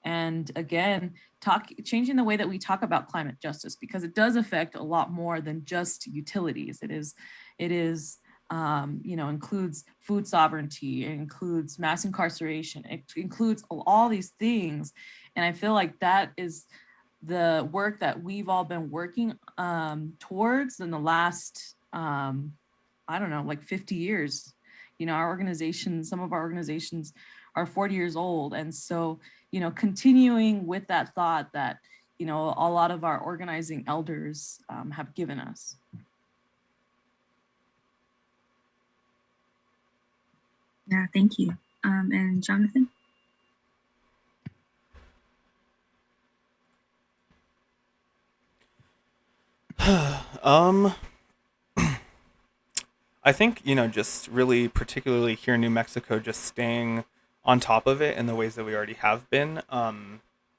Speaker 4: And again, changing the way that we talk about climate justice, because it does affect a lot more than just utilities. It is, you know, includes food sovereignty, it includes mass incarceration, it includes all these things. And I feel like that is the work that we've all been working towards in the last, I don't know, like 50 years. You know, our organizations, some of our organizations are 40 years old. And so you know, continuing with that thought that, you know, a lot of our organizing elders have given us.
Speaker 2: Yeah, thank you. And Jonathan?
Speaker 1: I think, you know, just really particularly here in New Mexico, just staying on top of it in the ways that we already have been,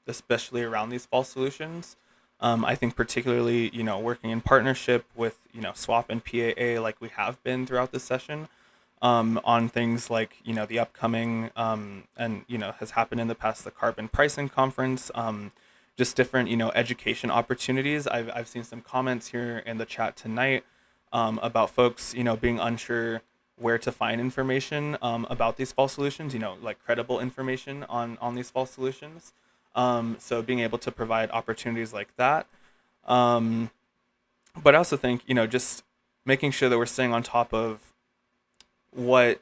Speaker 1: especially around these fall solutions. I think particularly, you know, working in partnership with, you know, SWOP and PAA like we have been throughout this session, on things like, you know, the upcoming, and, you know, has happened in the past, the carbon pricing conference, just different, you know, education opportunities. I've seen some comments here in the chat tonight, about folks, you know, being unsure where to find information, about these fall solutions, you know, like credible information on these fall solutions. So being able to provide opportunities like that. But I also think, you know, just making sure that we're staying on top of what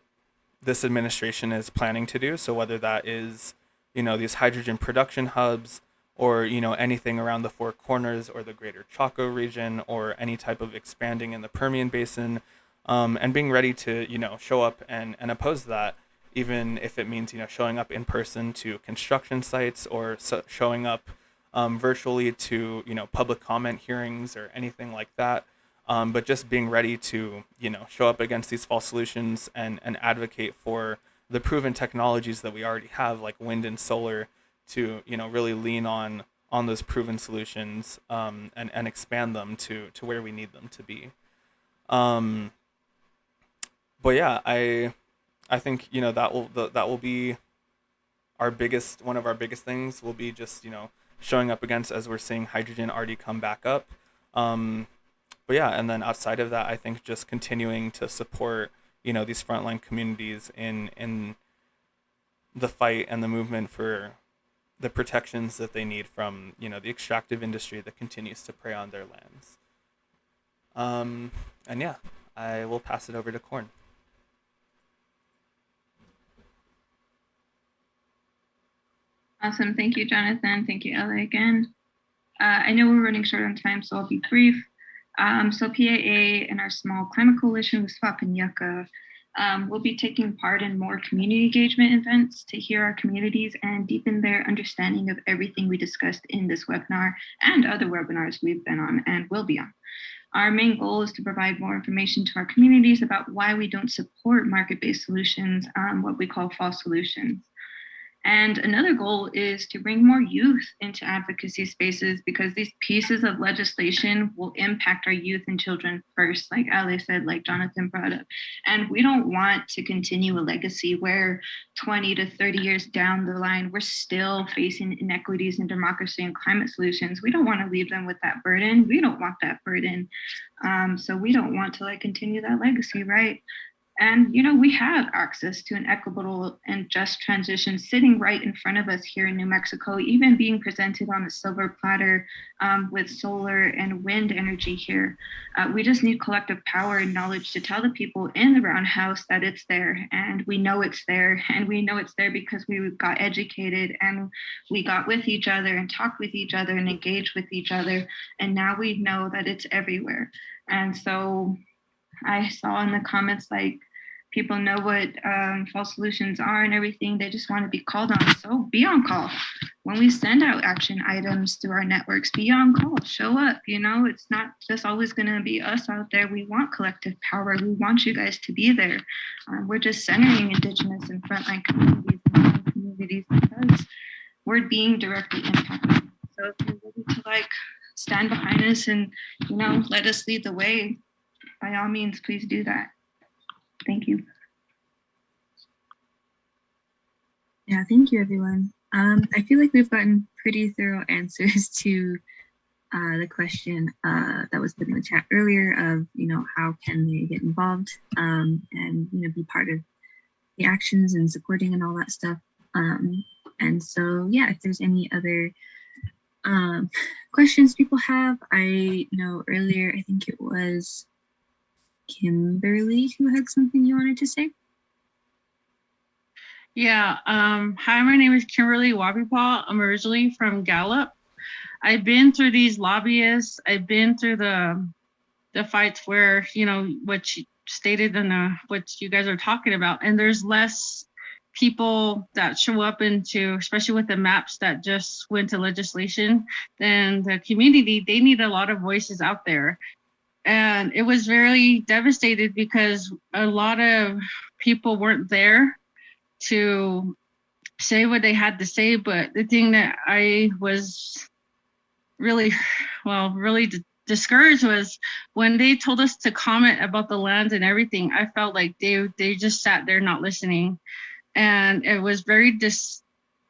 Speaker 1: this administration is planning to do. So whether that is, you know, these hydrogen production hubs, or, you know, anything around the Four Corners or the greater Chaco region, or any type of expanding in the Permian Basin, and being ready to, you know, show up and oppose that, even if it means, you know, showing up in person to construction sites, or showing up, virtually to, you know, public comment hearings or anything like that. But just being ready to, you know, show up against these false solutions and advocate for the proven technologies that we already have, like wind and solar, to, you know, really lean on those proven solutions, and expand them to where we need them to be. But yeah, I think, you know, that will be one of our biggest things will be just, you know, showing up against, as we're seeing hydrogen already come back up. But yeah, and then outside of that, I think just continuing to support, you know, these frontline communities in the fight and the movement for the protections that they need from, you know, the extractive industry that continues to prey on their lands. And yeah, I will pass it over to Corn.
Speaker 3: Awesome. Thank you, Jonathan. Thank you, Ella, again. I know we're running short on time, so I'll be brief. So PAA and our small climate coalition with SWOP and YUCCA will be taking part in more community engagement events to hear our communities and deepen their understanding of everything we discussed in this webinar and other webinars we've been on and will be on. Our main goal is to provide more information to our communities about why we don't support market-based solutions, what we call false solutions. And another goal is to bring more youth into advocacy spaces, because these pieces of legislation will impact our youth and children first, like Ali said, like Jonathan brought up. And we don't want to continue a legacy where 20 to 30 years down the line, we're still facing inequities in democracy and climate solutions. We don't want to leave them with that burden. We don't want that burden. So we don't want to continue that legacy, right? And, you know, we have access to an equitable and just transition sitting right in front of us here in New Mexico, even being presented on a silver platter with solar and wind energy here. We just need collective power and knowledge to tell the people in the Brown House that it's there, and we know it's there. And we know it's there because we got educated and we got with each other and talked with each other and engaged with each other. And now we know that it's everywhere. And so I saw in the comments, people know what false solutions are and everything. They just want to be called on. So be on call. When we send out action items through our networks, be on call, show up. You know, it's not just always going to be us out there. We want collective power. We want you guys to be there. We're just centering Indigenous and frontline communities and communities because we're being directly impacted. So if you're ready to stand behind us and, you know, let us lead the way, by all means, please do that. Thank you.
Speaker 2: Yeah, thank you, everyone. I feel like we've gotten pretty thorough answers to the question that was put in the chat earlier of, you know, how can they get involved and, you know, be part of the actions and supporting and all that stuff. And so, yeah, if there's any other questions people have, I know earlier, I think it was Kimberly who had something you wanted to say.
Speaker 6: Yeah. Hi, my name is Kimberly Wabipaw. I'm originally from Gallup. I've been through these lobbyists. I've been through the fights where, you know, what you stated in what you guys are talking about, and there's less people that show up into, especially with the maps that just went to legislation, than the community. They need a lot of voices out there. And it was very devastated because a lot of people weren't there to say what they had to say. But the thing that I was really, really discouraged was when they told us to comment about the land and everything. I felt like they just sat there not listening, and it was very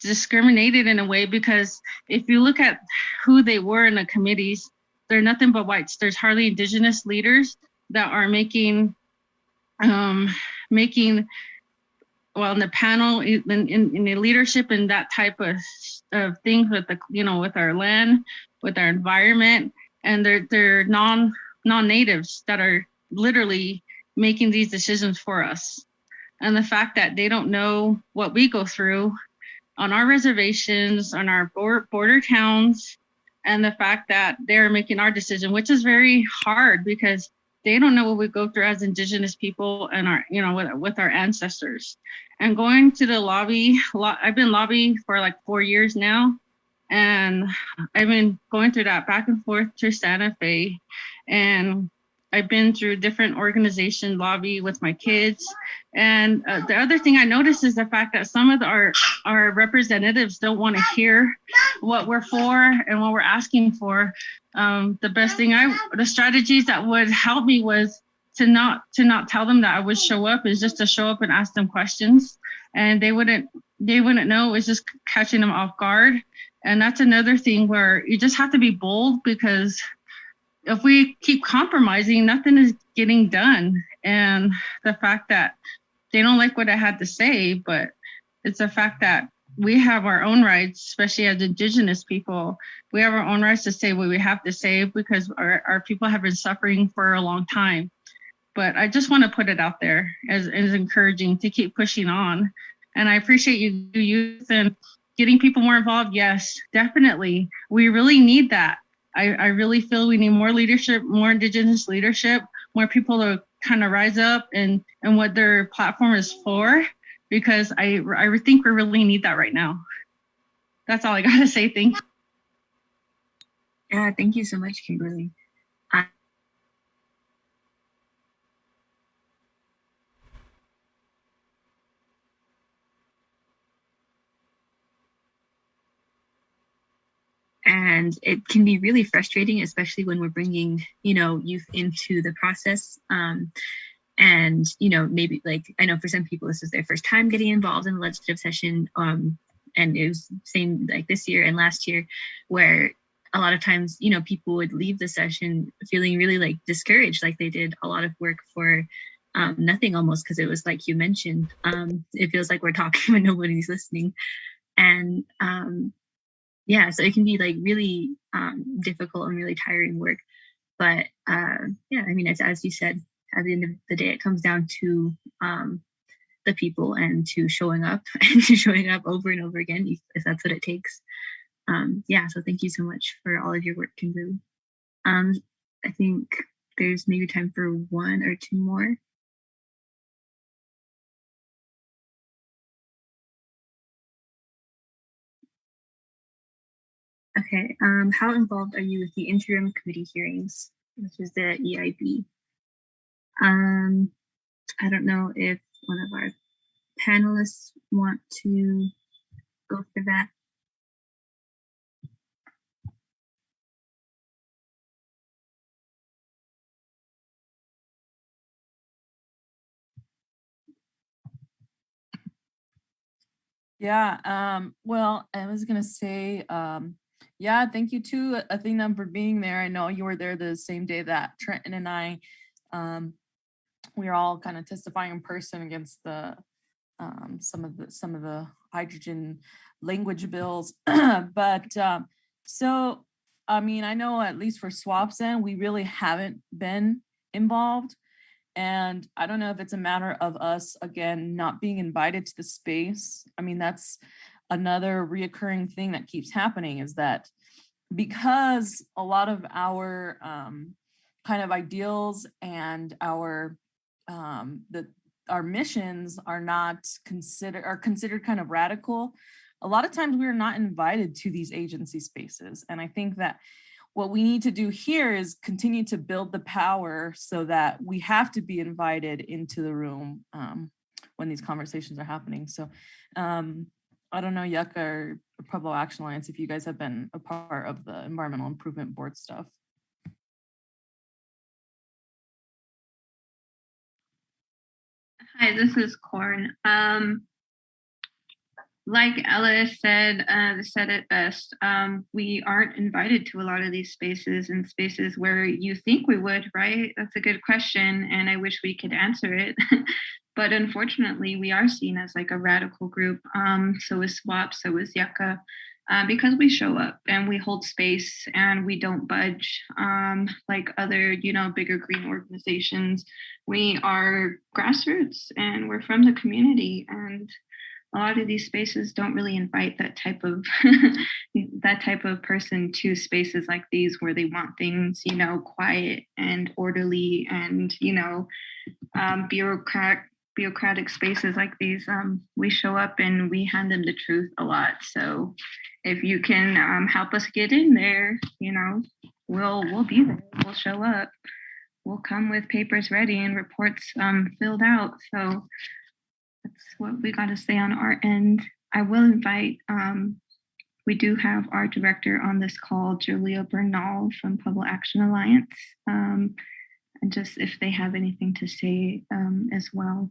Speaker 6: discriminated in a way, because if you look at who they were in the committees, they're nothing but whites. There's hardly Indigenous leaders that are making in the panel, in the leadership and that type of things with with our land, with our environment, and they're non-natives that are literally making these decisions for us. And the fact that they don't know what we go through on our reservations, on our border towns, and the fact that they're making our decision, which is very hard because they don't know what we go through as Indigenous people and our, with our ancestors. And going to the lobby, I've been lobbying for like 4 years now, and I've been going through that back and forth to Santa Fe, and I've been through different organization lobby with my kids. And the other thing I noticed is the fact that some of our representatives don't want to hear what we're for and what we're asking for. The strategies that would help me was to not tell them that I would show up, is just to show up and ask them questions, and they wouldn't know. It was just catching them off guard. And that's another thing where you just have to be bold, because if we keep compromising, nothing is getting done. And the fact that they don't like what I had to say, but it's a fact that we have our own rights, especially as Indigenous people. We have our own rights to say what we have to say, because our people have been suffering for a long time. But I just want to put it out there as encouraging to keep pushing on. And I appreciate you youth and getting people more involved. Yes, definitely. We really need that. I really feel we need more leadership, more Indigenous leadership, more people to kind of rise up and what their platform is for, because I think we really need that right now. That's all I got to say. Thank you.
Speaker 2: Yeah, thank you so much, Kimberly. And it can be really frustrating, especially when we're bringing, youth into the process. And, maybe like, I know for some people, this is their first time getting involved in the legislative session. And it was same like this year and last year, where a lot of times, people would leave the session feeling really like discouraged, like they did a lot of work for nothing almost, because it was like you mentioned, it feels like we're talking when nobody's listening. And yeah, so it can be like really difficult and really tiring work. But yeah, I mean, as you said, at the end of the day, it comes down to the people and to showing up and to showing up over and over again, if that's what it takes. Yeah, so thank you so much for all of your work, Kimberly. I think there's maybe time for one or two more. Okay, how involved are you with the interim committee hearings, which is the EIB? I don't know if one of our panelists want to go for that.
Speaker 4: Yeah, well, I was gonna say, yeah, thank you to Athena for being there. I know you were there the same day that Trenton and I, we were all kind of testifying in person against the some of the hydrogen language bills. But so, I mean, I know at least for SWOP's end, we really haven't been involved. And I don't know if it's a matter of us, again, not being invited to the space. I mean, that's another reoccurring thing that keeps happening, is that because a lot of our kind of ideals and our missions are considered kind of radical, a lot of times we're not invited to these agency spaces. And I think that what we need to do here is continue to build the power so that we have to be invited into the room when these conversations are happening. So I don't know, YUCCA or Pueblo Action Alliance, if you guys have been a part of the Environmental Improvement Board stuff.
Speaker 3: Hi, this is Corn. Like Ellis said it best. We aren't invited to a lot of these spaces, and spaces where you think we would, right? That's a good question, and I wish we could answer it. But unfortunately, we are seen as like a radical group. So is SWOP, so is YUCCA, because we show up and we hold space and we don't budge like other, bigger green organizations. We are grassroots and we're from the community, and a lot of these spaces don't really invite that type of person to spaces like these, where they want things, quiet and orderly, and bureaucratic spaces like these. We show up and we hand them the truth a lot. So if you can help us get in there, we'll be there. We'll show up. We'll come with papers ready and reports filled out. So that's what we got to say on our end. I will invite, we do have our director on this call, Julia Bernal from Pueblo Action Alliance, and just if they have anything to say as well.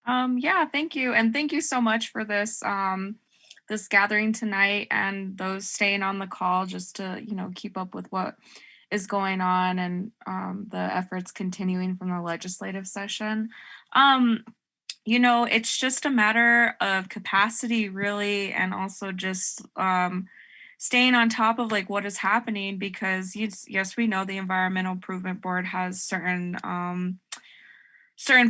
Speaker 7: Yeah, thank you. And thank you so much for this this gathering tonight, and those staying on the call just to, keep up with what is going on, and the efforts continuing from the legislative session. It's just a matter of capacity, really, and also just staying on top of like what is happening, because yes, we know the Environmental Improvement Board has certain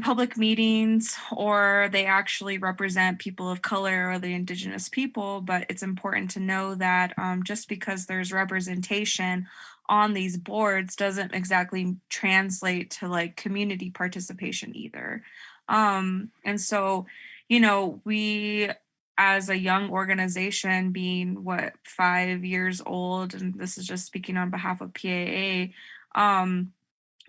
Speaker 7: public meetings, or they actually represent people of color or the Indigenous people, but it's important to know that just because there's representation on these boards doesn't exactly translate to like community participation either. And so, we as a young organization, being 5 years old, and this is just speaking on behalf of PAA,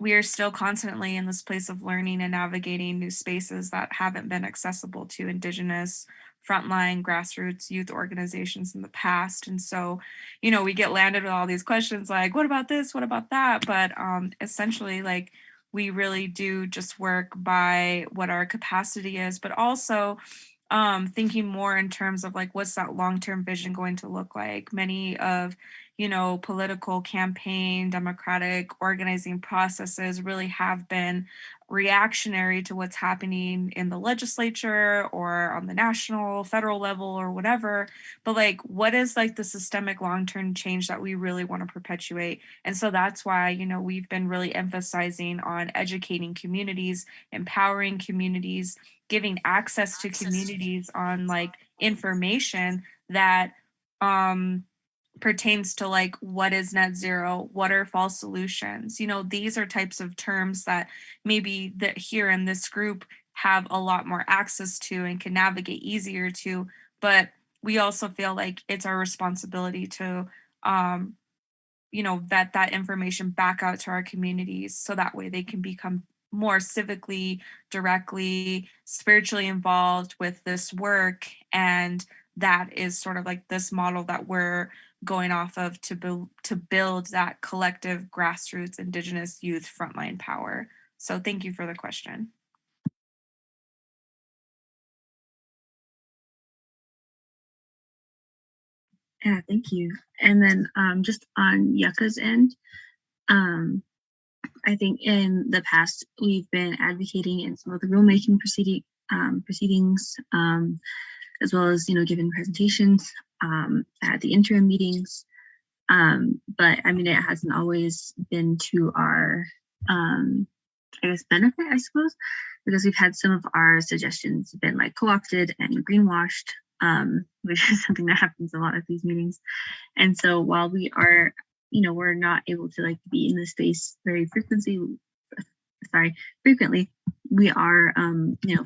Speaker 7: we are still constantly in this place of learning and navigating new spaces that haven't been accessible to Indigenous frontline grassroots youth organizations in the past. And so, we get landed with all these questions like, what about this? What about that? But essentially, like, we really do just work by what our capacity is, but also thinking more in terms of like, what's that long-term vision going to look like? Many of political campaign, democratic organizing processes really have been reactionary to what's happening in the legislature or on the national, federal level or whatever. But like, what is like the systemic long-term change that we really want to perpetuate? And so that's why, we've been really emphasizing on educating communities, empowering communities, giving access to communities on like information that pertains to like, what is net zero, what are false solutions. These are types of terms that maybe that here in this group have a lot more access to and can navigate easier to, but we also feel like it's our responsibility to vet that information back out to our communities, so that way they can become more civically, directly, spiritually involved with this work. And that is sort of like this model that we're going off of to build that collective grassroots Indigenous youth frontline power. So thank you for the question.
Speaker 2: Yeah, thank you. And then just on YUCCA's end, I think in the past we've been advocating in some of the rulemaking proceedings, as well as giving presentations at the interim meetings. But I mean, it hasn't always been to our I guess, benefit, I suppose, because we've had some of our suggestions been like co-opted and greenwashed, which is something that happens a lot at these meetings. And so while we are, we're not able to like be in the space frequently, we are,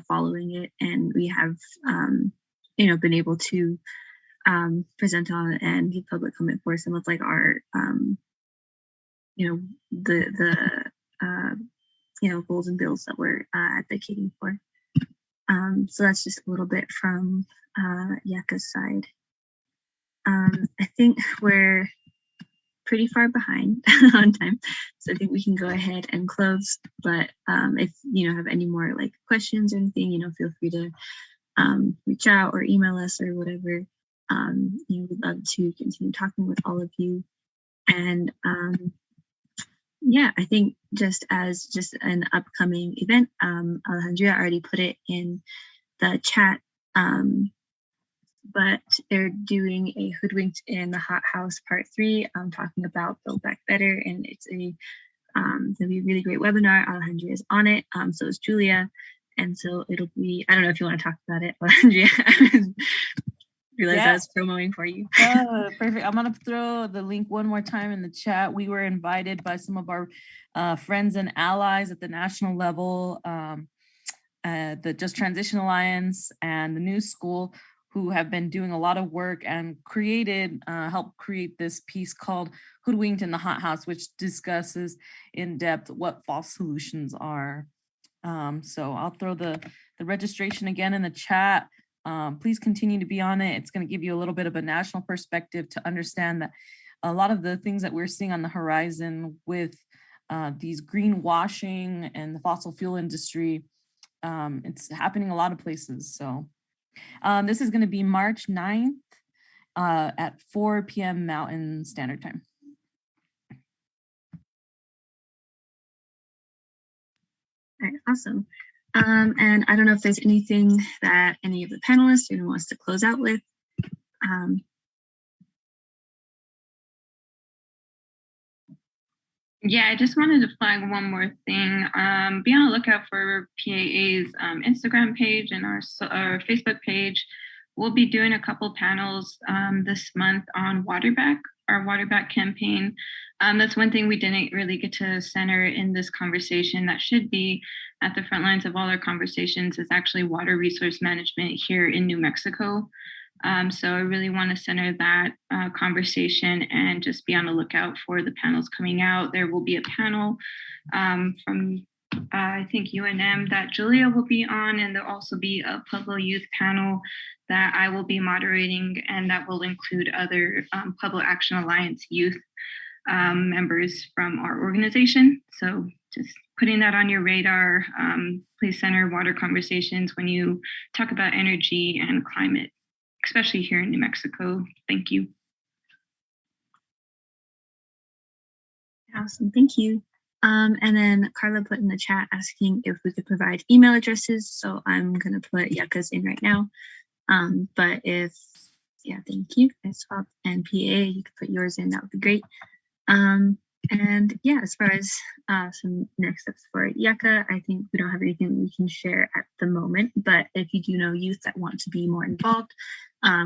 Speaker 2: following it, and we have, been able to present on and give public comment for some of like our, goals and bills that we're advocating for. So that's just a little bit from YUCCA's side. I think we're pretty far behind on time, so I think we can go ahead and close. But if you have any more like questions or anything, feel free to reach out or email us or whatever. We'd love to continue talking with all of you. And I think just as an upcoming event, Alejandria already put it in the chat, but they're doing a Hoodwinked in the Hot House Part 3, talking about Build Back Better, and it's gonna be a really great webinar. Alejandria is on it, so is Julia, and so it'll be, I don't know if you want to talk about it, Alejandria. Realize I was promoting for you.
Speaker 4: Oh, perfect. I'm gonna throw the link one more time in the chat. We were invited by some of our friends and allies at the national level, the Just Transition Alliance and the New School, who have been doing a lot of work and helped create this piece called Hoodwinked in the Hot House, which discusses in depth what false solutions are. So I'll throw the registration again in the chat. Please continue to be on it. It's going to give you a little bit of a national perspective to understand that a lot of the things that we're seeing on the horizon with these greenwashing and the fossil fuel industry, it's happening a lot of places. So this is going to be March 9th at 4 p.m. Mountain Standard Time.
Speaker 2: All right, awesome. And I don't know if there's anything that any of the panelists even wants to close out with.
Speaker 3: Yeah, I just wanted to flag one more thing. Be on the lookout for PAA's Instagram page and our Facebook page. We'll be doing a couple panels this month on Waterback, our Waterback campaign. That's one thing we didn't really get to center in this conversation that should be at the front lines of all our conversations is actually water resource management here in New Mexico. So I really want to center that conversation and just be on the lookout for the panels coming out. There will be a panel from I think UNM that Julia will be on, and there'll also be a Pueblo youth panel that I will be moderating, and that will include other Pueblo Action Alliance youth members from our organization. So just putting that on your radar. Please center water conversations when you talk about energy and climate, especially here in New Mexico. Thank you.
Speaker 2: Awesome, thank you. And then Carla put in the chat asking if we could provide email addresses. So I'm gonna put YUCCA's in right now. But if, thank you. SWOP and PAA, you could put yours in, that would be great. And yeah, as far as some next steps for YUCCA, I think we don't have anything we can share at the moment, but if you do know youth that want to be more involved,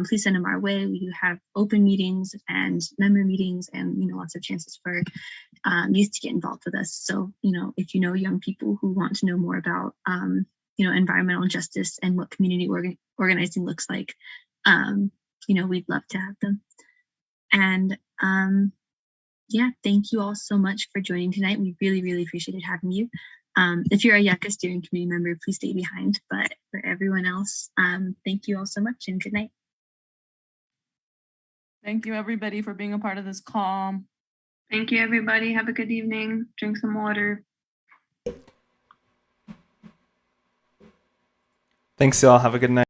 Speaker 2: please send them our way. We do have open meetings and member meetings and, lots of chances for youth to get involved with us. So, if you know young people who want to know more about, environmental justice and what community organizing looks like, we'd love to have them. And thank you all so much for joining tonight. We really, really appreciated having you. If you're a YUCCA steering committee member, please stay behind. But for everyone else, thank you all so much and good night.
Speaker 4: Thank you, everybody, for being a part of this call.
Speaker 3: Thank you, everybody. Have a good evening. Drink some water.
Speaker 1: Thanks, y'all. Have a good night.